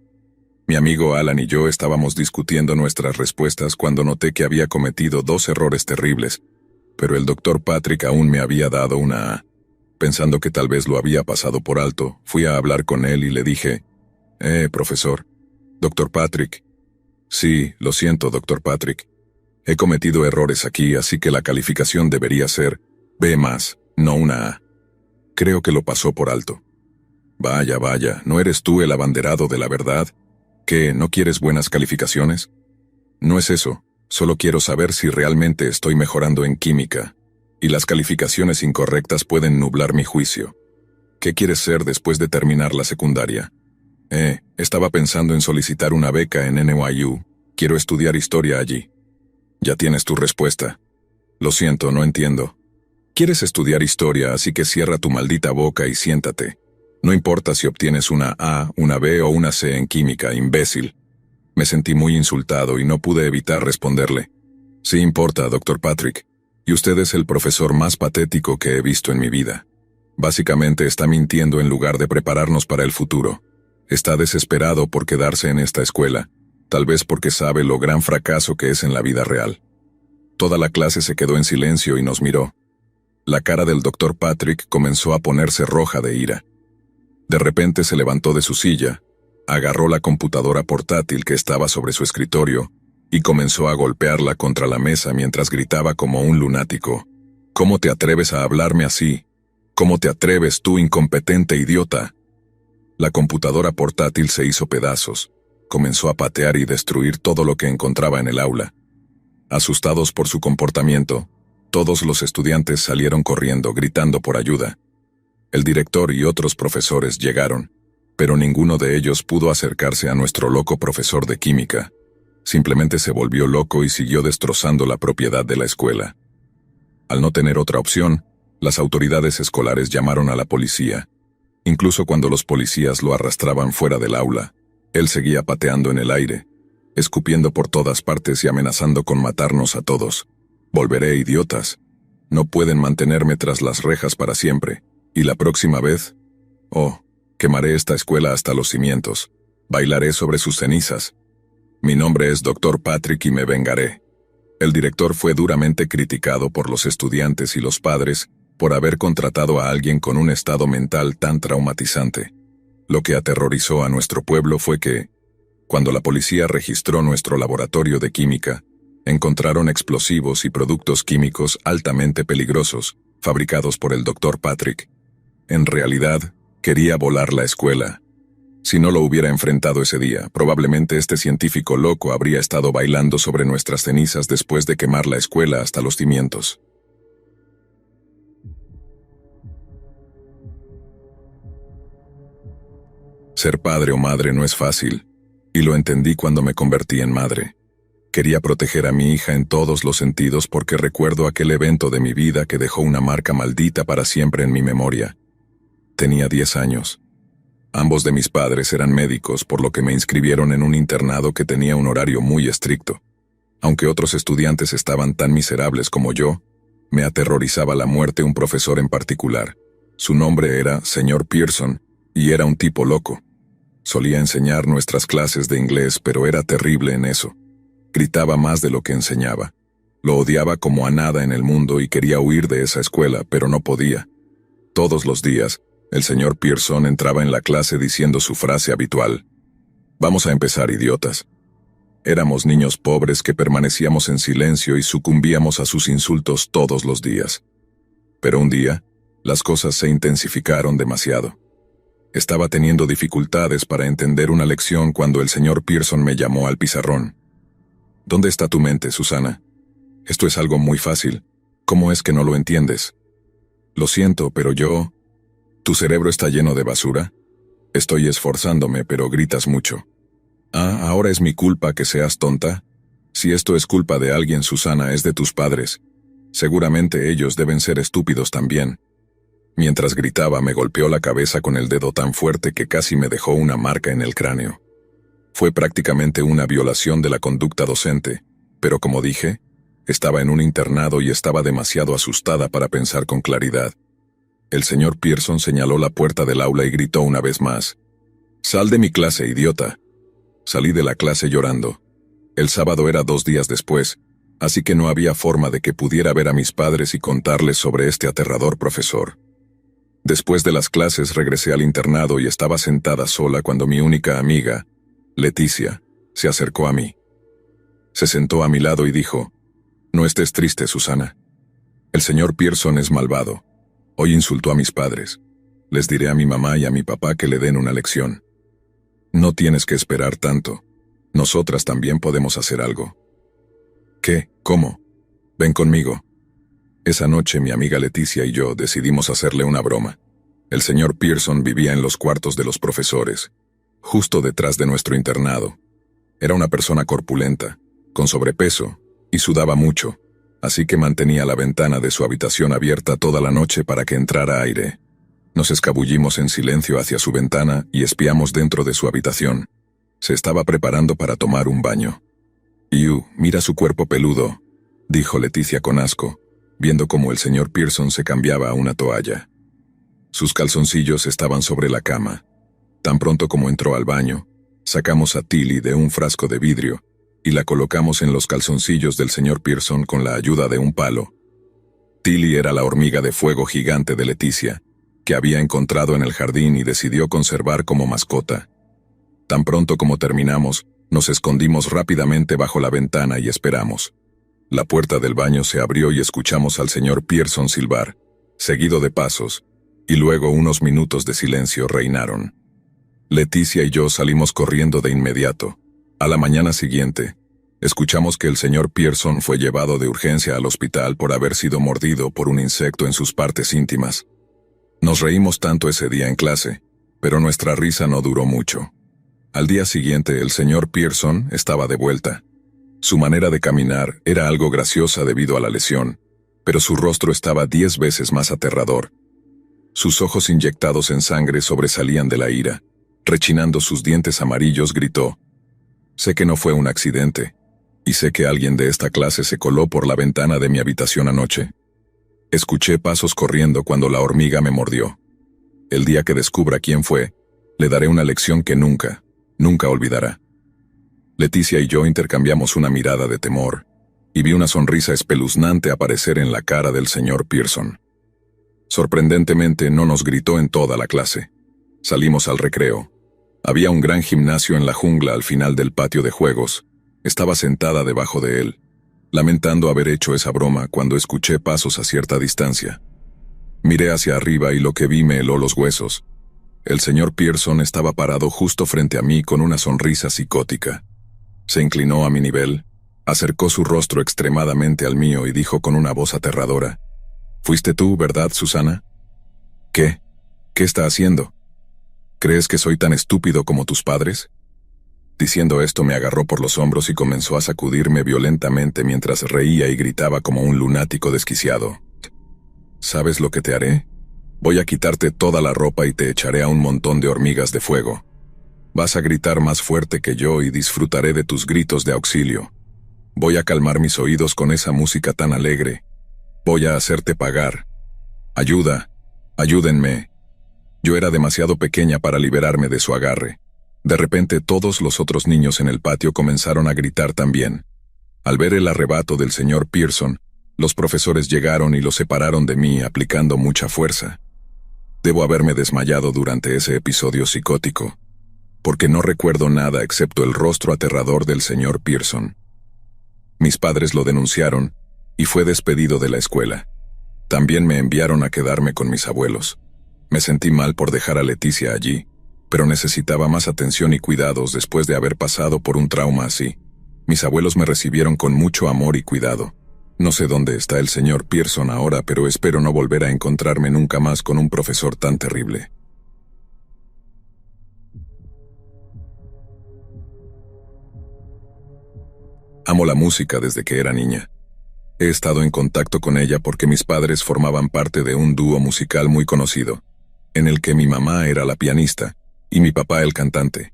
Mi amigo Alan y yo estábamos discutiendo nuestras respuestas cuando noté que había cometido 2 errores terribles, pero el Dr. Patrick aún me había dado una A. Pensando que tal vez lo había pasado por alto, fui a hablar con él y le dije, profesor, Dr. Patrick. Sí, lo siento, Dr. Patrick. He cometido errores aquí, así que la calificación debería ser B+, no una A. Creo que lo pasó por alto. Vaya, ¿no eres tú el abanderado de la verdad? ¿Qué, no quieres buenas calificaciones? No es eso, solo quiero saber si realmente estoy mejorando en química, y las calificaciones incorrectas pueden nublar mi juicio. ¿Qué quieres ser después de terminar la secundaria? Estaba pensando en solicitar una beca en NYU, quiero estudiar historia allí. Ya tienes tu respuesta. Lo siento, no entiendo. Quieres estudiar historia, así que cierra tu maldita boca y siéntate. No importa si obtienes una A, una B o una C en química, imbécil. Me sentí muy insultado y no pude evitar responderle. Sí importa, Dr. Patrick, y usted es el profesor más patético que he visto en mi vida. Básicamente está mintiendo en lugar de prepararnos para el futuro. Está desesperado por quedarse en esta escuela, tal vez porque sabe lo gran fracaso que es en la vida real. Toda la clase se quedó en silencio y nos miró. La cara del Dr. Patrick comenzó a ponerse roja de ira. De repente se levantó de su silla, agarró la computadora portátil que estaba sobre su escritorio y comenzó a golpearla contra la mesa mientras gritaba como un lunático. ¿Cómo te atreves a hablarme así? ¿Cómo te atreves, tú incompetente idiota? La computadora portátil se hizo pedazos, comenzó a patear y destruir todo lo que encontraba en el aula. Asustados por su comportamiento, todos los estudiantes salieron corriendo, gritando por ayuda. El director y otros profesores llegaron, pero ninguno de ellos pudo acercarse a nuestro loco profesor de química. Simplemente se volvió loco y siguió destrozando la propiedad de la escuela. Al no tener otra opción, las autoridades escolares llamaron a la policía. Incluso cuando los policías lo arrastraban fuera del aula, él seguía pateando en el aire, escupiendo por todas partes y amenazando con matarnos a todos. Volveré, idiotas. No pueden mantenerme tras las rejas para siempre. Y la próxima vez, quemaré esta escuela hasta los cimientos. Bailaré sobre sus cenizas. Mi nombre es Dr. Patrick y me vengaré. El director fue duramente criticado por los estudiantes y los padres por haber contratado a alguien con un estado mental tan traumatizante. Lo que aterrorizó a nuestro pueblo fue que, cuando la policía registró nuestro laboratorio de química, encontraron explosivos y productos químicos altamente peligrosos, fabricados por el Dr. Patrick. En realidad, quería volar la escuela. Si no lo hubiera enfrentado ese día, probablemente este científico loco habría estado bailando sobre nuestras cenizas después de quemar la escuela hasta los cimientos. Ser padre o madre no es fácil, y lo entendí cuando me convertí en madre. Quería proteger a mi hija en todos los sentidos porque recuerdo aquel evento de mi vida que dejó una marca maldita para siempre en mi memoria. Tenía 10 años. Ambos de mis padres eran médicos, por lo que me inscribieron en un internado que tenía un horario muy estricto. Aunque otros estudiantes estaban tan miserables como yo, me aterrorizaba la muerte un profesor en particular. Su nombre era Sr. Pearson, y era un tipo loco. Solía enseñar nuestras clases de inglés, pero era terrible en eso. Gritaba más de lo que enseñaba. Lo odiaba como a nada en el mundo y quería huir de esa escuela, pero no podía. Todos los días, el señor Pearson entraba en la clase diciendo su frase habitual: «Vamos a empezar, idiotas». Éramos niños pobres que permanecíamos en silencio y sucumbíamos a sus insultos todos los días. Pero un día, las cosas se intensificaron demasiado. Estaba teniendo dificultades para entender una lección cuando el señor Pearson me llamó al pizarrón. «¿Dónde está tu mente, Susana? Esto es algo muy fácil. ¿Cómo es que no lo entiendes?» «Lo siento, pero yo... ¿Tu cerebro está lleno de basura? Estoy esforzándome, pero gritas mucho». «Ah, ¿ahora es mi culpa que seas tonta?» Si esto es culpa de alguien, Susana, es de tus padres. Seguramente ellos deben ser estúpidos también. Mientras gritaba, me golpeó la cabeza con el dedo tan fuerte que casi me dejó una marca en el cráneo. Fue prácticamente una violación de la conducta docente, pero como dije, estaba en un internado y estaba demasiado asustada para pensar con claridad. El señor Pearson señaló la puerta del aula y gritó una vez más: «¡Sal de mi clase, idiota!». Salí de la clase llorando. El sábado era 2 días después, así que no había forma de que pudiera ver a mis padres y contarles sobre este aterrador profesor. Después de las clases regresé al internado y estaba sentada sola cuando mi única amiga, Leticia, se acercó a mí. Se sentó a mi lado y dijo: «No estés triste, Susana. El señor Pearson es malvado. Hoy insultó a mis padres. Les diré a mi mamá y a mi papá que le den una lección. No tienes que esperar tanto. Nosotras también podemos hacer algo». «¿Qué? ¿Cómo? Ven conmigo». Esa noche mi amiga Leticia y yo decidimos hacerle una broma. El señor Pearson vivía en los cuartos de los profesores, justo detrás de nuestro internado. Era una persona corpulenta, con sobrepeso, y sudaba mucho, así que mantenía la ventana de su habitación abierta toda la noche para que entrara aire. Nos escabullimos en silencio hacia su ventana y espiamos dentro de su habitación. Se estaba preparando para tomar un baño. «Iu, mira su cuerpo peludo», dijo Leticia con asco, viendo cómo el señor Pearson se cambiaba a una toalla. Sus calzoncillos estaban sobre la cama. Tan pronto como entró al baño, sacamos a Tilly de un frasco de vidrio y la colocamos en los calzoncillos del señor Pearson con la ayuda de un palo. Tilly era la hormiga de fuego gigante de Leticia, que había encontrado en el jardín y decidió conservar como mascota. Tan pronto como terminamos, nos escondimos rápidamente bajo la ventana y esperamos. La puerta del baño se abrió y escuchamos al señor Pearson silbar, seguido de pasos, y luego unos minutos de silencio reinaron. Leticia y yo salimos corriendo de inmediato. A la mañana siguiente, escuchamos que el señor Pearson fue llevado de urgencia al hospital por haber sido mordido por un insecto en sus partes íntimas. Nos reímos tanto ese día en clase, pero nuestra risa no duró mucho. Al día siguiente el señor Pearson estaba de vuelta. Su manera de caminar era algo graciosa debido a la lesión, pero su rostro estaba 10 veces más aterrador. Sus ojos inyectados en sangre sobresalían de la ira. Rechinando sus dientes amarillos, gritó: «Sé que no fue un accidente, y sé que alguien de esta clase se coló por la ventana de mi habitación anoche. Escuché pasos corriendo cuando la hormiga me mordió. El día que descubra quién fue, le daré una lección que nunca, nunca olvidará». Leticia y yo intercambiamos una mirada de temor, y vi una sonrisa espeluznante aparecer en la cara del señor Pearson. Sorprendentemente no nos gritó en toda la clase. Salimos al recreo. Había un gran gimnasio en la jungla al final del patio de juegos. Estaba sentada debajo de él, lamentando haber hecho esa broma cuando escuché pasos a cierta distancia. Miré hacia arriba y lo que vi me heló los huesos. El señor Pearson estaba parado justo frente a mí con una sonrisa psicótica. Se inclinó a mi nivel, acercó su rostro extremadamente al mío y dijo con una voz aterradora: «¿Fuiste tú, verdad, Susana?» «¿Qué? ¿Qué está haciendo? ¿Crees que soy tan estúpido como tus padres?». Diciendo esto me agarró por los hombros y comenzó a sacudirme violentamente mientras reía y gritaba como un lunático desquiciado: «¿Sabes lo que te haré? Voy a quitarte toda la ropa y te echaré a un montón de hormigas de fuego. Vas a gritar más fuerte que yo y disfrutaré de tus gritos de auxilio. Voy a calmar mis oídos con esa música tan alegre. Voy a hacerte pagar. Ayuda, ayúdenme». Yo era demasiado pequeña para liberarme de su agarre. De repente todos los otros niños en el patio comenzaron a gritar también. Al ver el arrebato del señor Pearson, los profesores llegaron y lo separaron de mí aplicando mucha fuerza. Debo haberme desmayado durante ese episodio psicótico, porque no recuerdo nada excepto el rostro aterrador del señor Pearson. Mis padres lo denunciaron y fue despedido de la escuela. También me enviaron a quedarme con mis abuelos. Me sentí mal por dejar a Leticia allí, pero necesitaba más atención y cuidados después de haber pasado por un trauma así. Mis abuelos me recibieron con mucho amor y cuidado. No sé dónde está el señor Pearson ahora, pero espero no volver a encontrarme nunca más con un profesor tan terrible. Amo la música desde que era niña. He estado en contacto con ella porque mis padres formaban parte de un dúo musical muy conocido, en el que mi mamá era la pianista y mi papá el cantante.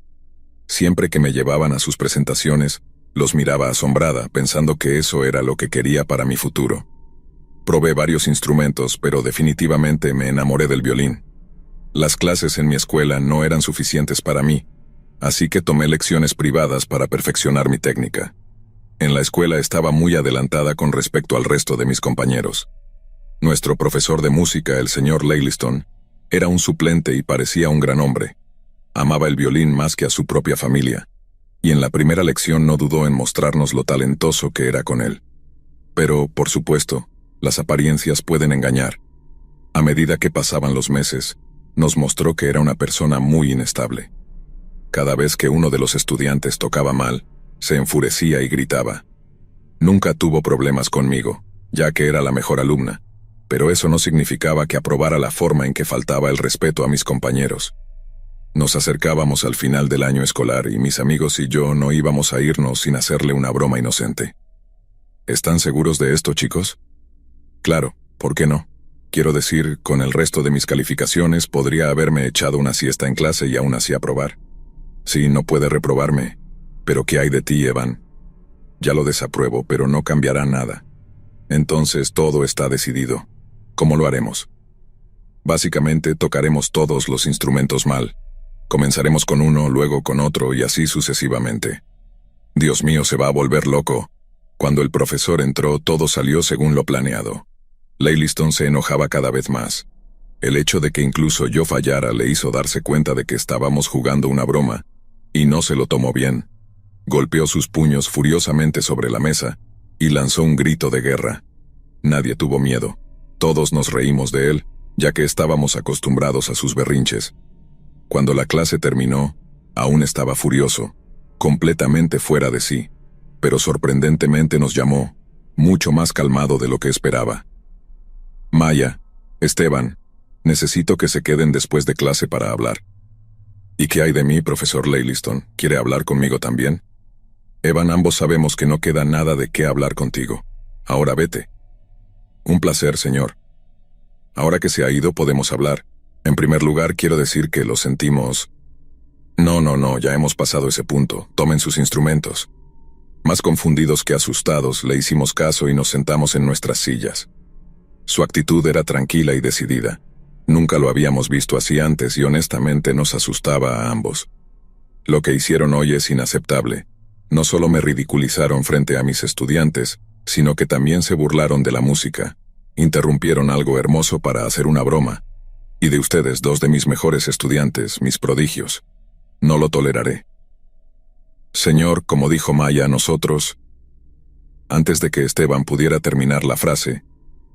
Siempre que me llevaban a sus presentaciones, los miraba asombrada, pensando que eso era lo que quería para mi futuro. Probé varios instrumentos, pero definitivamente me enamoré del violín. Las clases en mi escuela no eran suficientes para mí, así que tomé lecciones privadas para perfeccionar mi técnica. En la escuela estaba muy adelantada con respecto al resto de mis compañeros. Nuestro profesor de música, el señor Leyliston, era un suplente y parecía un gran hombre. Amaba el violín más que a su propia familia, y en la primera lección no dudó en mostrarnos lo talentoso que era con él. Pero, por supuesto, las apariencias pueden engañar. A medida que pasaban los meses, nos mostró que era una persona muy inestable. Cada vez que uno de los estudiantes tocaba mal, se enfurecía y gritaba. Nunca tuvo problemas conmigo, ya que era la mejor alumna, pero eso no significaba que aprobara la forma en que faltaba el respeto a mis compañeros. Nos acercábamos al final del año escolar y mis amigos y yo no íbamos a irnos sin hacerle una broma inocente. ¿Están seguros de esto, chicos? Claro, ¿por qué no? Quiero decir, con el resto de mis calificaciones podría haberme echado una siesta en clase y aún así aprobar. Sí, no puede reprobarme. Pero ¿qué hay de ti, Evan? Ya lo desapruebo, pero no cambiará nada. Entonces todo está decidido. ¿Cómo lo haremos? Básicamente tocaremos todos los instrumentos mal. Comenzaremos con uno, luego con otro y así sucesivamente. Dios mío, se va a volver loco. Cuando el profesor entró, todo salió según lo planeado. Leyliston se enojaba cada vez más. El hecho de que incluso yo fallara le hizo darse cuenta de que estábamos jugando una broma, y no se lo tomó bien. Golpeó sus puños furiosamente sobre la mesa y lanzó un grito de guerra. Nadie tuvo miedo. Todos nos reímos de él, ya que estábamos acostumbrados a sus berrinches. Cuando la clase terminó, aún estaba furioso, completamente fuera de sí, pero sorprendentemente nos llamó, mucho más calmado de lo que esperaba. Maya, Esteban, necesito que se queden después de clase para hablar. ¿Y qué hay de mí, profesor Leyliston? ¿Quiere hablar conmigo también? Evan, ambos sabemos que no queda nada de qué hablar contigo. Ahora vete. Un placer, señor. Ahora que se ha ido, podemos hablar. En primer lugar, quiero decir que lo sentimos. No, ya hemos pasado ese punto. Tomen sus instrumentos. Más confundidos que asustados, le hicimos caso y nos sentamos en nuestras sillas. Su actitud era tranquila y decidida. Nunca lo habíamos visto así antes y honestamente nos asustaba a ambos. Lo que hicieron hoy es inaceptable. No solo me ridiculizaron frente a mis estudiantes, sino que también se burlaron de la música. Interrumpieron algo hermoso para hacer una broma. Y de ustedes, dos de mis mejores estudiantes, mis prodigios. No lo toleraré. Señor, como dijo Maya, nosotros... Antes de que Esteban pudiera terminar la frase,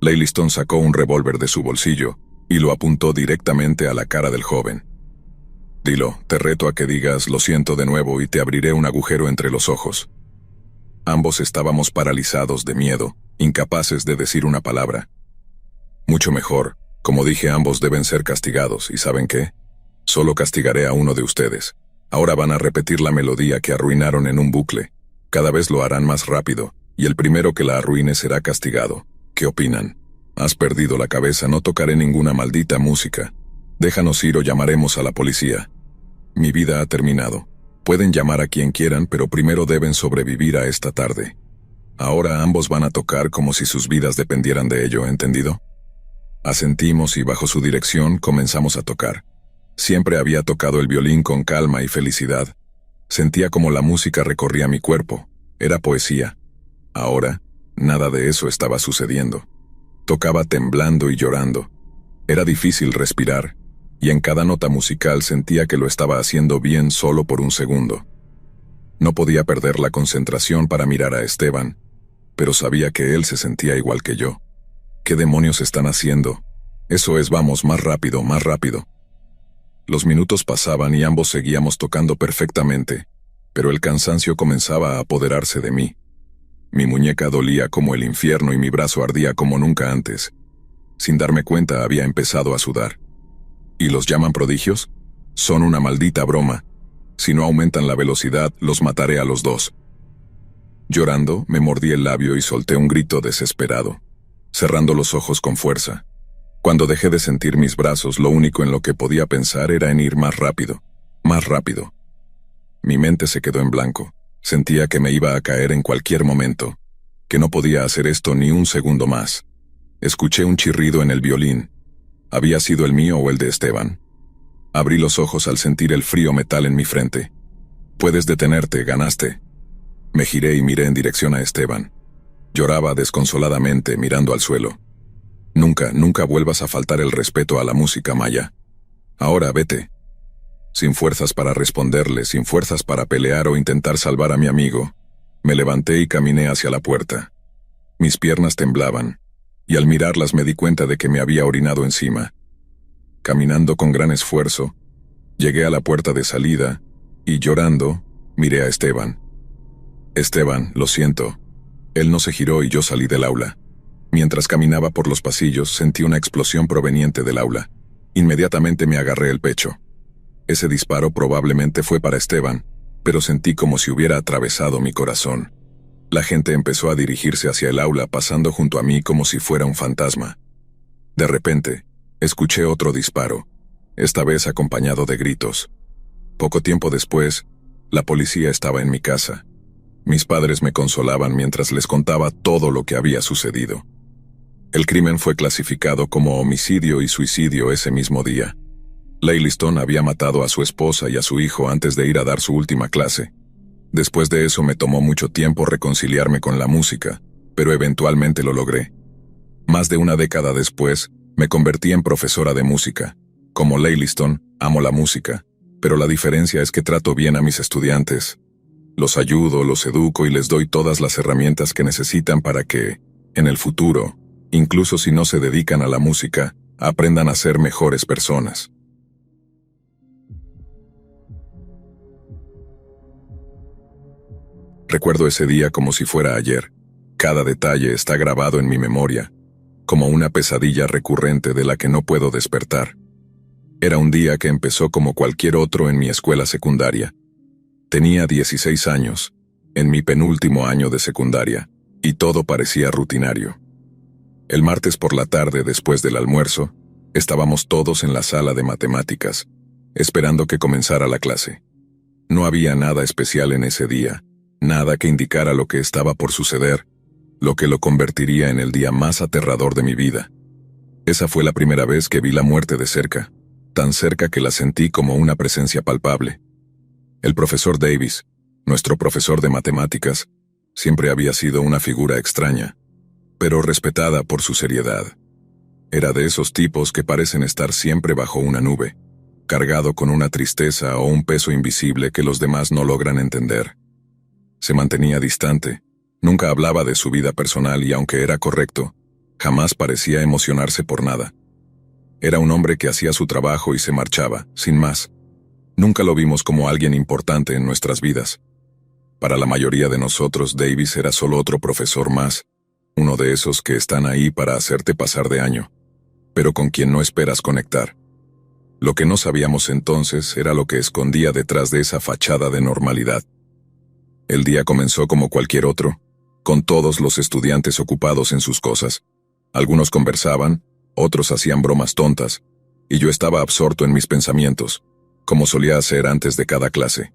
Leyliston sacó un revólver de su bolsillo y lo apuntó directamente a la cara del joven. Dilo, te reto a que digas lo siento de nuevo y te abriré un agujero entre los ojos. Ambos estábamos paralizados de miedo, incapaces de decir una palabra. Mucho mejor, como dije, ambos deben ser castigados, ¿y saben qué? Solo castigaré a uno de ustedes. Ahora van a repetir la melodía que arruinaron en un bucle. Cada vez lo harán más rápido, y el primero que la arruine será castigado. ¿Qué opinan? Has perdido la cabeza, no tocaré ninguna maldita música. Déjanos ir o llamaremos a la policía. Mi vida ha terminado. Pueden llamar a quien quieran, pero primero deben sobrevivir a esta tarde. Ahora ambos van a tocar como si sus vidas dependieran de ello, ¿entendido? Asentimos y bajo su dirección comenzamos a tocar. Siempre había tocado el violín con calma y felicidad. Sentía como la música recorría mi cuerpo. Era poesía. Ahora, nada de eso estaba sucediendo. Tocaba temblando y llorando. Era difícil respirar, y en cada nota musical sentía que lo estaba haciendo bien solo por un segundo. No podía perder la concentración para mirar a Esteban, pero sabía que él se sentía igual que yo. ¿Qué demonios están haciendo? Eso es, vamos, más rápido, más rápido. Los minutos pasaban y ambos seguíamos tocando perfectamente, pero el cansancio comenzaba a apoderarse de mí. Mi muñeca dolía como el infierno y mi brazo ardía como nunca antes. Sin darme cuenta había empezado a sudar. ¿Y los llaman prodigios? Son una maldita broma. Si no aumentan la velocidad, los mataré a los dos. Llorando, me mordí el labio y solté un grito desesperado, cerrando los ojos con fuerza. Cuando dejé de sentir mis brazos, lo único en lo que podía pensar era en ir más rápido, más rápido. Mi mente se quedó en blanco. Sentía que me iba a caer en cualquier momento, que no podía hacer esto ni un segundo más. Escuché un chirrido en el violín. ¿Había sido el mío o el de Esteban? Abrí los ojos al sentir el frío metal en mi frente. Puedes detenerte, ganaste. Me giré y miré en dirección a Esteban. Lloraba desconsoladamente mirando al suelo. Nunca, nunca vuelvas a faltar el respeto a la música, Maya. Ahora vete. Sin fuerzas para responderle, sin fuerzas para pelear o intentar salvar a mi amigo, me levanté y caminé hacia la puerta. Mis piernas temblaban, y al mirarlas me di cuenta de que me había orinado encima. Caminando con gran esfuerzo, llegué a la puerta de salida, y llorando, miré a Esteban. Esteban, lo siento. Él no se giró y yo salí del aula. Mientras caminaba por los pasillos, sentí una explosión proveniente del aula. Inmediatamente me agarré el pecho. Ese disparo probablemente fue para Esteban, pero sentí como si hubiera atravesado mi corazón. La gente empezó a dirigirse hacia el aula pasando junto a mí como si fuera un fantasma. De repente, escuché otro disparo, esta vez acompañado de gritos. Poco tiempo después, la policía estaba en mi casa. Mis padres me consolaban mientras les contaba todo lo que había sucedido. El crimen fue clasificado como homicidio y suicidio ese mismo día. Leylistone había matado a su esposa y a su hijo antes de ir a dar su última clase. Después de eso me tomó mucho tiempo reconciliarme con la música, pero eventualmente lo logré. Más de una década después, me convertí en profesora de música. Como Leylistone, amo la música, pero la diferencia es que trato bien a mis estudiantes. Los ayudo, los educo y les doy todas las herramientas que necesitan para que, en el futuro, incluso si no se dedican a la música, aprendan a ser mejores personas. Recuerdo ese día como si fuera ayer. Cada detalle está grabado en mi memoria, como una pesadilla recurrente de la que no puedo despertar. Era un día que empezó como cualquier otro en mi escuela secundaria. Tenía 16 años, en mi penúltimo año de secundaria, y todo parecía rutinario. El martes por la tarde, después del almuerzo, estábamos todos en la sala de matemáticas, esperando que comenzara la clase. No había nada especial en ese día. Nada que indicara lo que estaba por suceder, lo que lo convertiría en el día más aterrador de mi vida. Esa fue la primera vez que vi la muerte de cerca, tan cerca que la sentí como una presencia palpable. El profesor Davis, nuestro profesor de matemáticas, siempre había sido una figura extraña, pero respetada por su seriedad. Era de esos tipos que parecen estar siempre bajo una nube, cargado con una tristeza o un peso invisible que los demás no logran entender. Se mantenía distante, nunca hablaba de su vida personal y aunque era correcto, jamás parecía emocionarse por nada. Era un hombre que hacía su trabajo y se marchaba, sin más. Nunca lo vimos como alguien importante en nuestras vidas. Para la mayoría de nosotros, Davis era solo otro profesor más, uno de esos que están ahí para hacerte pasar de año, pero con quien no esperas conectar. Lo que no sabíamos entonces era lo que escondía detrás de esa fachada de normalidad. El día comenzó como cualquier otro, con todos los estudiantes ocupados en sus cosas. Algunos conversaban, otros hacían bromas tontas, y yo estaba absorto en mis pensamientos, como solía hacer antes de cada clase.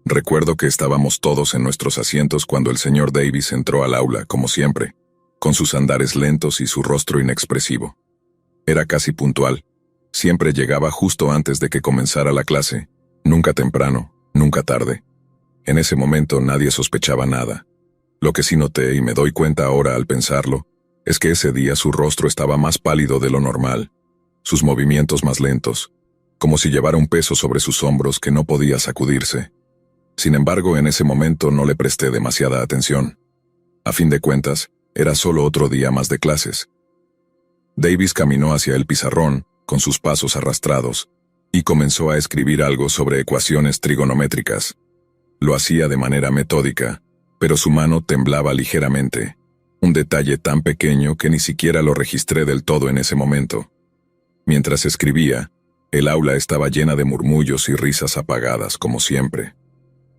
Recuerdo que estábamos todos en nuestros asientos cuando el señor Davis entró al aula, como siempre, con sus andares lentos y su rostro inexpresivo. Era casi puntual, siempre llegaba justo antes de que comenzara la clase, nunca temprano, nunca tarde. En ese momento nadie sospechaba nada. Lo que sí noté, y me doy cuenta ahora al pensarlo, es que ese día su rostro estaba más pálido de lo normal, sus movimientos más lentos, como si llevara un peso sobre sus hombros que no podía sacudirse. Sin embargo, en ese momento no le presté demasiada atención. A fin de cuentas, era solo otro día más de clases. Davis caminó hacia el pizarrón, con sus pasos arrastrados, y comenzó a escribir algo sobre ecuaciones trigonométricas. Lo hacía de manera metódica, pero su mano temblaba ligeramente, un detalle tan pequeño que ni siquiera lo registré del todo en ese momento. Mientras escribía, el aula estaba llena de murmullos y risas apagadas, como siempre.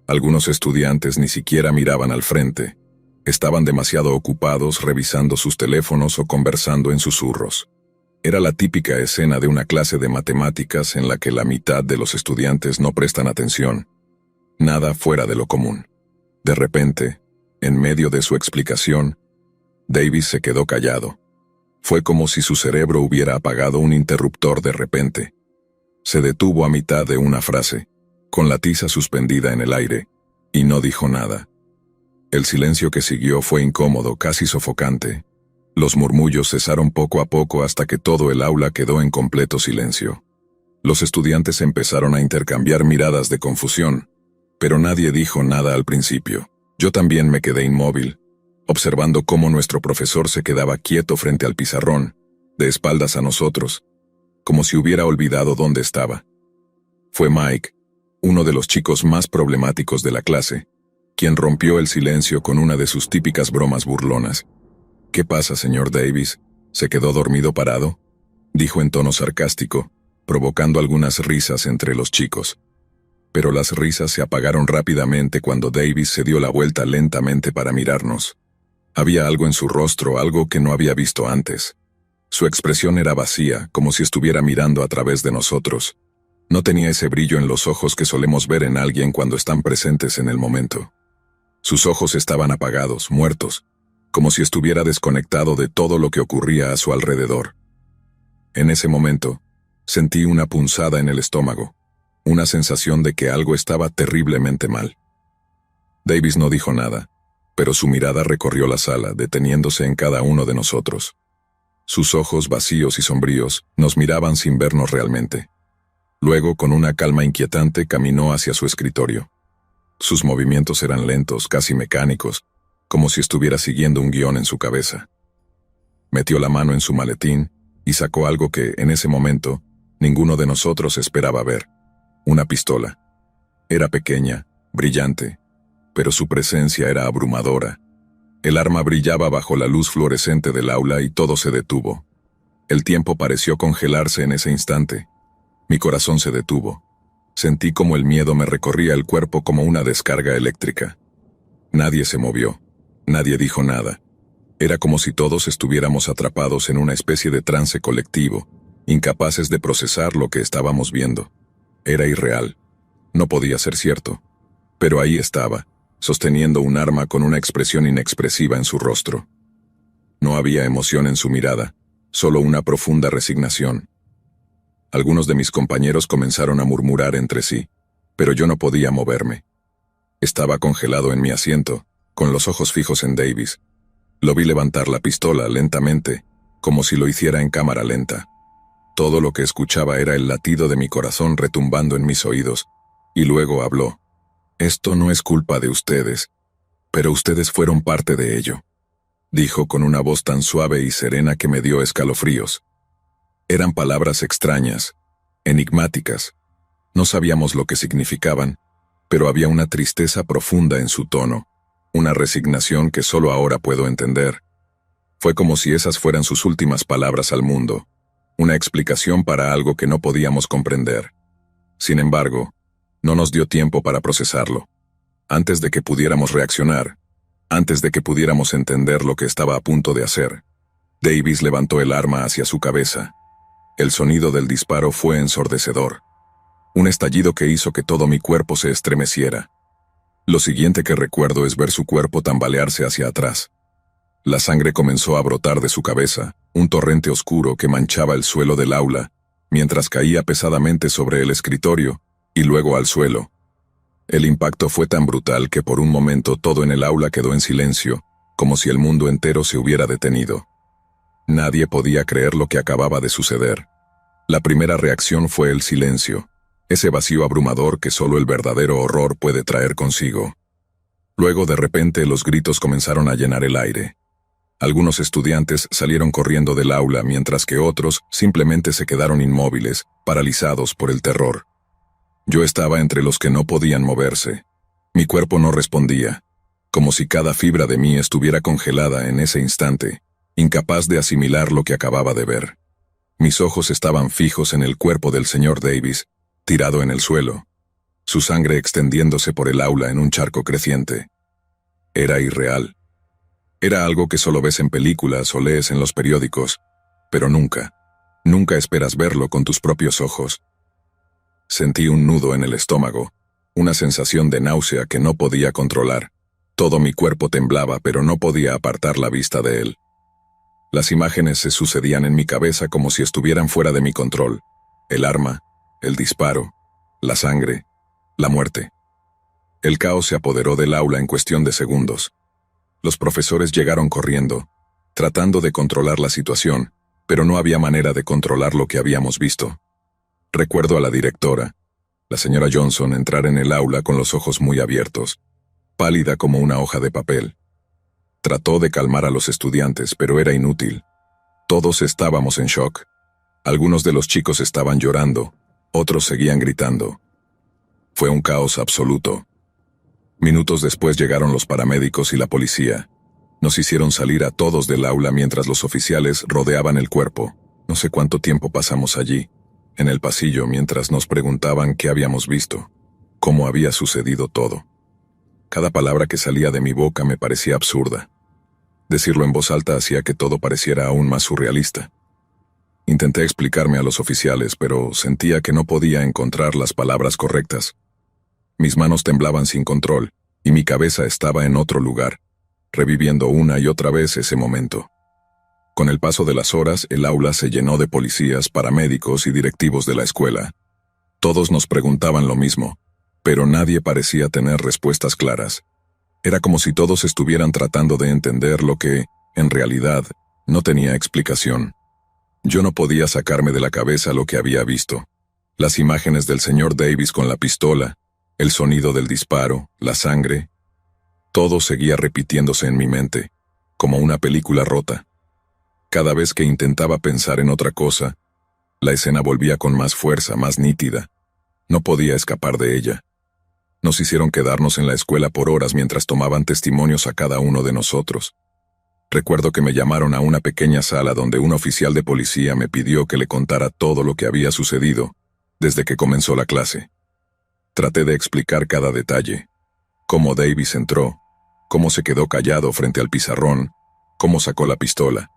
Algunos estudiantes ni siquiera miraban al frente. Estaban demasiado ocupados revisando sus teléfonos o conversando en susurros. Era la típica escena de una clase de matemáticas en la que la mitad de los estudiantes no prestan atención. Nada fuera de lo común. De repente, en medio de su explicación, Davis se quedó callado. Fue como si su cerebro hubiera apagado un interruptor de repente. Se detuvo a mitad de una frase, con la tiza suspendida en el aire, y no dijo nada. El silencio que siguió fue incómodo, casi sofocante. Los murmullos cesaron poco a poco hasta que todo el aula quedó en completo silencio. Los estudiantes empezaron a intercambiar miradas de confusión, pero nadie dijo nada al principio. Yo también me quedé inmóvil, observando cómo nuestro profesor se quedaba quieto frente al pizarrón, de espaldas a nosotros, como si hubiera olvidado dónde estaba. Fue Mike, uno de los chicos más problemáticos de la clase, quien rompió el silencio con una de sus típicas bromas burlonas. «¿Qué pasa, señor Davis? ¿Se quedó dormido parado?», dijo en tono sarcástico, provocando algunas risas entre los chicos. Pero las risas se apagaron rápidamente cuando Davis se dio la vuelta lentamente para mirarnos. Había algo en su rostro, algo que no había visto antes. Su expresión era vacía, como si estuviera mirando a través de nosotros. No tenía ese brillo en los ojos que solemos ver en alguien cuando están presentes en el momento. Sus ojos estaban apagados, muertos, como si estuviera desconectado de todo lo que ocurría a su alrededor. En ese momento, sentí una punzada en el estómago, una sensación de que algo estaba terriblemente mal. Davis no dijo nada, pero su mirada recorrió la sala, deteniéndose en cada uno de nosotros. Sus ojos vacíos y sombríos nos miraban sin vernos realmente. Luego, con una calma inquietante, caminó hacia su escritorio. Sus movimientos eran lentos, casi mecánicos, como si estuviera siguiendo un guión en su cabeza. Metió la mano en su maletín y sacó algo que, en ese momento, ninguno de nosotros esperaba ver: una pistola. Era pequeña, brillante, pero su presencia era abrumadora. El arma brillaba bajo la luz fluorescente del aula y todo se detuvo. El tiempo pareció congelarse en ese instante. Mi corazón se detuvo. Sentí como el miedo me recorría el cuerpo como una descarga eléctrica. Nadie se movió. Nadie dijo nada. Era como si todos estuviéramos atrapados en una especie de trance colectivo, incapaces de procesar lo que estábamos viendo. Era irreal. No podía ser cierto. Pero ahí estaba, sosteniendo un arma con una expresión inexpresiva en su rostro. No había emoción en su mirada, solo una profunda resignación. Algunos de mis compañeros comenzaron a murmurar entre sí, pero yo no podía moverme. Estaba congelado en mi asiento, con los ojos fijos en Davis. Lo vi levantar la pistola lentamente, como si lo hiciera en cámara lenta. Todo lo que escuchaba era el latido de mi corazón retumbando en mis oídos, y luego habló. «Esto no es culpa de ustedes, pero ustedes fueron parte de ello», dijo con una voz tan suave y serena que me dio escalofríos. Eran palabras extrañas, enigmáticas. No sabíamos lo que significaban, pero había una tristeza profunda en su tono, una resignación que solo ahora puedo entender. Fue como si esas fueran sus últimas palabras al mundo, una explicación para algo que no podíamos comprender. Sin embargo, no nos dio tiempo para procesarlo. Antes de que pudiéramos reaccionar, antes de que pudiéramos entender lo que estaba a punto de hacer, Davis levantó el arma hacia su cabeza. El sonido del disparo fue ensordecedor. Un estallido que hizo que todo mi cuerpo se estremeciera. Lo siguiente que recuerdo es ver su cuerpo tambalearse hacia atrás. La sangre comenzó a brotar de su cabeza, un torrente oscuro que manchaba el suelo del aula, mientras caía pesadamente sobre el escritorio, y luego al suelo. El impacto fue tan brutal que por un momento todo en el aula quedó en silencio, como si el mundo entero se hubiera detenido. Nadie podía creer lo que acababa de suceder. La primera reacción fue el silencio, ese vacío abrumador que solo el verdadero horror puede traer consigo. Luego de repente los gritos comenzaron a llenar el aire. Algunos estudiantes salieron corriendo del aula mientras que otros simplemente se quedaron inmóviles, paralizados por el terror. Yo estaba entre los que no podían moverse. Mi cuerpo no respondía, como si cada fibra de mí estuviera congelada en ese instante, incapaz de asimilar lo que acababa de ver. Mis ojos estaban fijos en el cuerpo del señor Davis, tirado en el suelo. su sangre extendiéndose por el aula en un charco creciente. Era irreal. Era algo que solo ves en películas o lees en los periódicos, pero nunca esperas verlo con tus propios ojos. Sentí un nudo en el estómago, una sensación de náusea que no podía controlar. Todo mi cuerpo temblaba, pero no podía apartar la vista de él. Las imágenes se sucedían en mi cabeza como si estuvieran fuera de mi control. El arma, el disparo, la sangre, la muerte. El caos se apoderó del aula en cuestión de segundos. Los profesores llegaron corriendo, tratando de controlar la situación, pero no había manera de controlar lo que habíamos visto. Recuerdo a la directora, la señora Johnson, entrar en el aula con los ojos muy abiertos, pálida como una hoja de papel. Trató de calmar a los estudiantes, pero era inútil. Todos estábamos en shock. Algunos de los chicos estaban llorando, otros seguían gritando. Fue un caos absoluto. Minutos después llegaron los paramédicos y la policía. Nos hicieron salir a todos del aula mientras los oficiales rodeaban el cuerpo. No sé cuánto tiempo pasamos allí, en el pasillo, mientras nos preguntaban qué habíamos visto, cómo había sucedido todo. Cada palabra que salía de mi boca me parecía absurda. Decirlo en voz alta hacía que todo pareciera aún más surrealista. Intenté explicarme a los oficiales, pero sentía que no podía encontrar las palabras correctas. Mis manos temblaban sin control, y mi cabeza estaba en otro lugar, reviviendo una y otra vez ese momento. Con el paso de las horas, el aula se llenó de policías, paramédicos y directivos de la escuela. Todos nos preguntaban lo mismo, pero nadie parecía tener respuestas claras. Era como si todos estuvieran tratando de entender lo que, en realidad, no tenía explicación. Yo no podía sacarme de la cabeza lo que había visto. Las imágenes del señor Davis con la pistola, el sonido del disparo, la sangre. Todo seguía repitiéndose en mi mente, como una película rota. Cada vez que intentaba pensar en otra cosa, la escena volvía con más fuerza, más nítida. No podía escapar de ella. Nos hicieron quedarnos en la escuela por horas mientras tomaban testimonios a cada uno de nosotros. Recuerdo que me llamaron a una pequeña sala donde un oficial de policía me pidió que le contara todo lo que había sucedido desde que comenzó la clase. Traté de explicar cada detalle: cómo Davis entró, cómo se quedó callado frente al pizarrón, cómo sacó la pistola.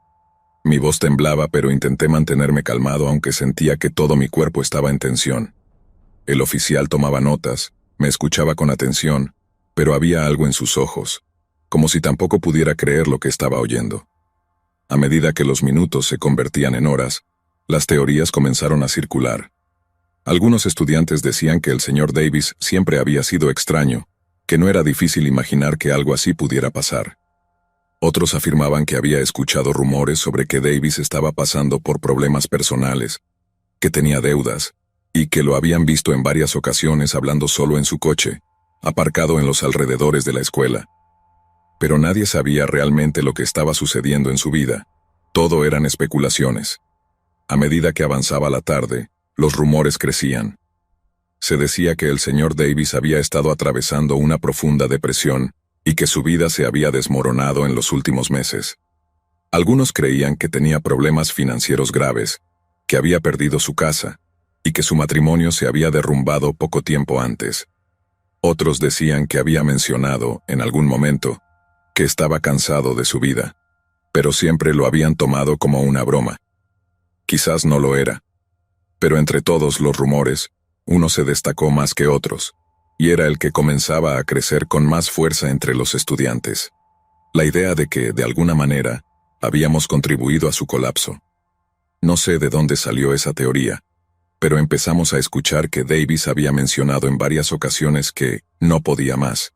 Mi voz temblaba, pero intenté mantenerme calmado aunque sentía que todo mi cuerpo estaba en tensión. El oficial tomaba notas, me escuchaba con atención, pero había algo en sus ojos, como si tampoco pudiera creer lo que estaba oyendo. A medida que los minutos se convertían en horas, las teorías comenzaron a circular. Algunos estudiantes decían que el señor Davis siempre había sido extraño, que no era difícil imaginar que algo así pudiera pasar. Otros afirmaban que había escuchado rumores sobre que Davis estaba pasando por problemas personales, que tenía deudas, y que lo habían visto en varias ocasiones hablando solo en su coche, aparcado en los alrededores de la escuela. Pero nadie sabía realmente lo que estaba sucediendo en su vida. Todo eran especulaciones. A medida que avanzaba la tarde, los rumores crecían. Se decía que el señor Davis había estado atravesando una profunda depresión y que su vida se había desmoronado en los últimos meses. Algunos creían que tenía problemas financieros graves, que había perdido su casa, y que su matrimonio se había derrumbado poco tiempo antes. Otros decían que había mencionado, en algún momento, que estaba cansado de su vida, pero siempre lo habían tomado como una broma. Quizás no lo era. Pero entre todos los rumores, uno se destacó más que otros, y era el que comenzaba a crecer con más fuerza entre los estudiantes. La idea de que, de alguna manera, habíamos contribuido a su colapso. No sé de dónde salió esa teoría, pero empezamos a escuchar que Davis había mencionado en varias ocasiones que no podía más,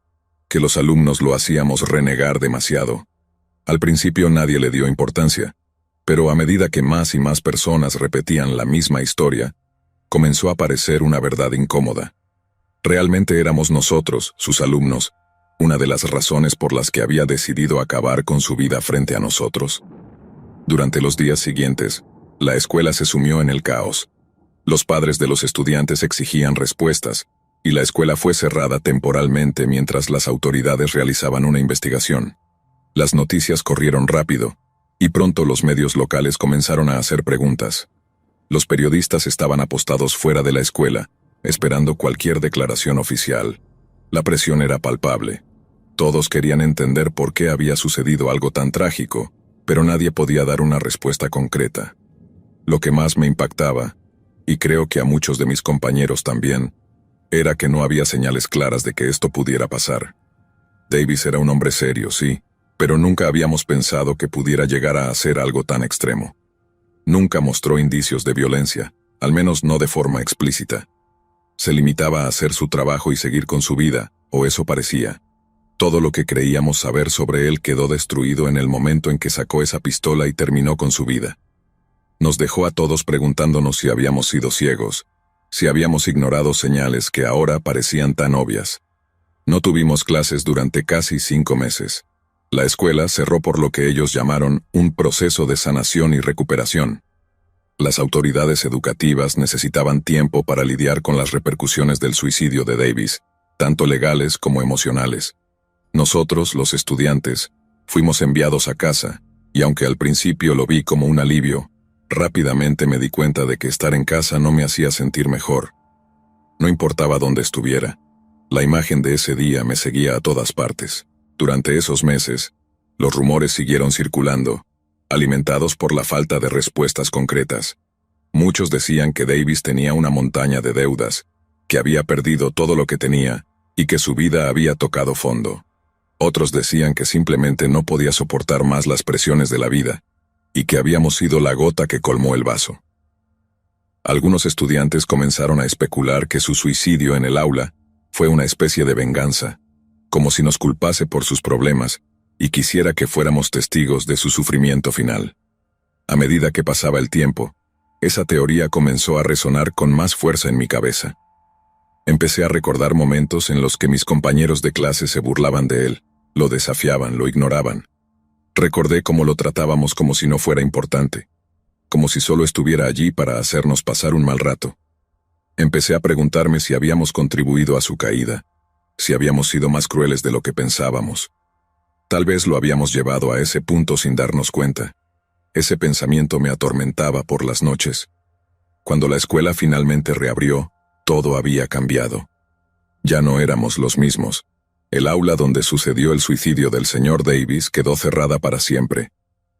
que los alumnos lo hacíamos renegar demasiado. Al principio nadie le dio importancia, pero a medida que más y más personas repetían la misma historia, comenzó a parecer una verdad incómoda. Realmente éramos nosotros, sus alumnos, una de las razones por las que había decidido acabar con su vida frente a nosotros. Durante los días siguientes, la escuela se sumió en el caos. Los padres de los estudiantes exigían respuestas, y la escuela fue cerrada temporalmente mientras las autoridades realizaban una investigación. Las noticias corrieron rápido, y pronto los medios locales comenzaron a hacer preguntas. Los periodistas estaban apostados fuera de la escuela, esperando cualquier declaración oficial. La presión era palpable. Todos querían entender por qué había sucedido algo tan trágico, pero nadie podía dar una respuesta concreta. Lo que más me impactaba, y creo que a muchos de mis compañeros también, era que no había señales claras de que esto pudiera pasar. Davis era un hombre serio, sí, pero nunca habíamos pensado que pudiera llegar a hacer algo tan extremo. Nunca mostró indicios de violencia, al menos no de forma explícita. Se limitaba a hacer su trabajo y seguir con su vida, o eso parecía. Todo lo que creíamos saber sobre él quedó destruido en el momento en que sacó esa pistola y terminó con su vida. Nos dejó a todos preguntándonos si habíamos sido ciegos, si habíamos ignorado señales que ahora parecían tan obvias. No tuvimos clases durante casi 5 meses. La escuela cerró por lo que ellos llamaron un proceso de sanación y recuperación. Las autoridades educativas necesitaban tiempo para lidiar con las repercusiones del suicidio de Davis, tanto legales como emocionales. Nosotros, los estudiantes, fuimos enviados a casa, y aunque al principio lo vi como un alivio, rápidamente me di cuenta de que estar en casa no me hacía sentir mejor. No importaba dónde estuviera, la imagen de ese día me seguía a todas partes. Durante esos meses, los rumores siguieron circulando, alimentados por la falta de respuestas concretas. Muchos decían que Davis tenía una montaña de deudas, que había perdido todo lo que tenía, y que su vida había tocado fondo. Otros decían que simplemente no podía soportar más las presiones de la vida, y que habíamos sido la gota que colmó el vaso. Algunos estudiantes comenzaron a especular que su suicidio en el aula fue una especie de venganza, como si nos culpase por sus problemas y quisiera que fuéramos testigos de su sufrimiento final. A medida que pasaba el tiempo, esa teoría comenzó a resonar con más fuerza en mi cabeza. Empecé a recordar momentos en los que mis compañeros de clase se burlaban de él, lo desafiaban, lo ignoraban. Recordé cómo lo tratábamos como si no fuera importante, como si solo estuviera allí para hacernos pasar un mal rato. Empecé a preguntarme si habíamos contribuido a su caída, si habíamos sido más crueles de lo que pensábamos. Tal vez lo habíamos llevado a ese punto sin darnos cuenta. Ese pensamiento me atormentaba por las noches. Cuando la escuela finalmente reabrió, todo había cambiado. Ya no éramos los mismos. El aula donde sucedió el suicidio del señor Davis quedó cerrada para siempre.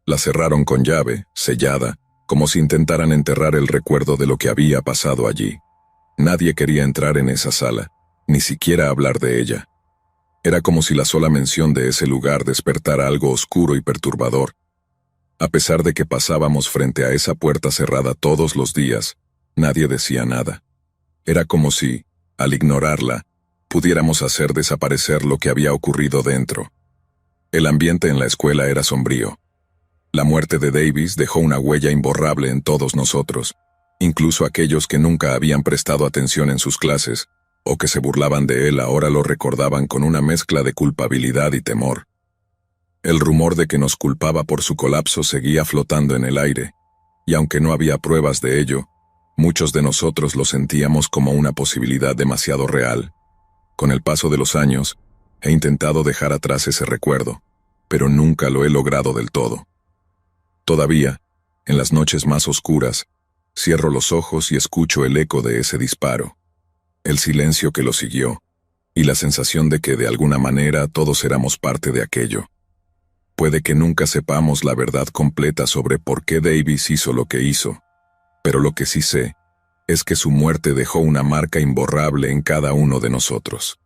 La cerraron con llave, sellada, como si intentaran enterrar el recuerdo de lo que había pasado allí. Nadie quería entrar en esa sala, ni siquiera hablar de ella. Era como si la sola mención de ese lugar despertara algo oscuro y perturbador. A pesar de que pasábamos frente a esa puerta cerrada todos los días, nadie decía nada. Era como si, al ignorarla, pudiéramos hacer desaparecer lo que había ocurrido dentro. El ambiente en la escuela era sombrío. La muerte de Davis dejó una huella imborrable en todos nosotros, incluso aquellos que nunca habían prestado atención en sus clases, o que se burlaban de él ahora lo recordaban con una mezcla de culpabilidad y temor. El rumor de que nos culpaba por su colapso seguía flotando en el aire, y aunque no había pruebas de ello, muchos de nosotros lo sentíamos como una posibilidad demasiado real. Con el paso de los años, he intentado dejar atrás ese recuerdo, pero nunca lo he logrado del todo. Todavía, en las noches más oscuras, cierro los ojos y escucho el eco de ese disparo, el silencio que lo siguió, y la sensación de que de alguna manera todos éramos parte de aquello. Puede que nunca sepamos la verdad completa sobre por qué Davis hizo lo que hizo, pero lo que sí sé es que su muerte dejó una marca imborrable en cada uno de nosotros.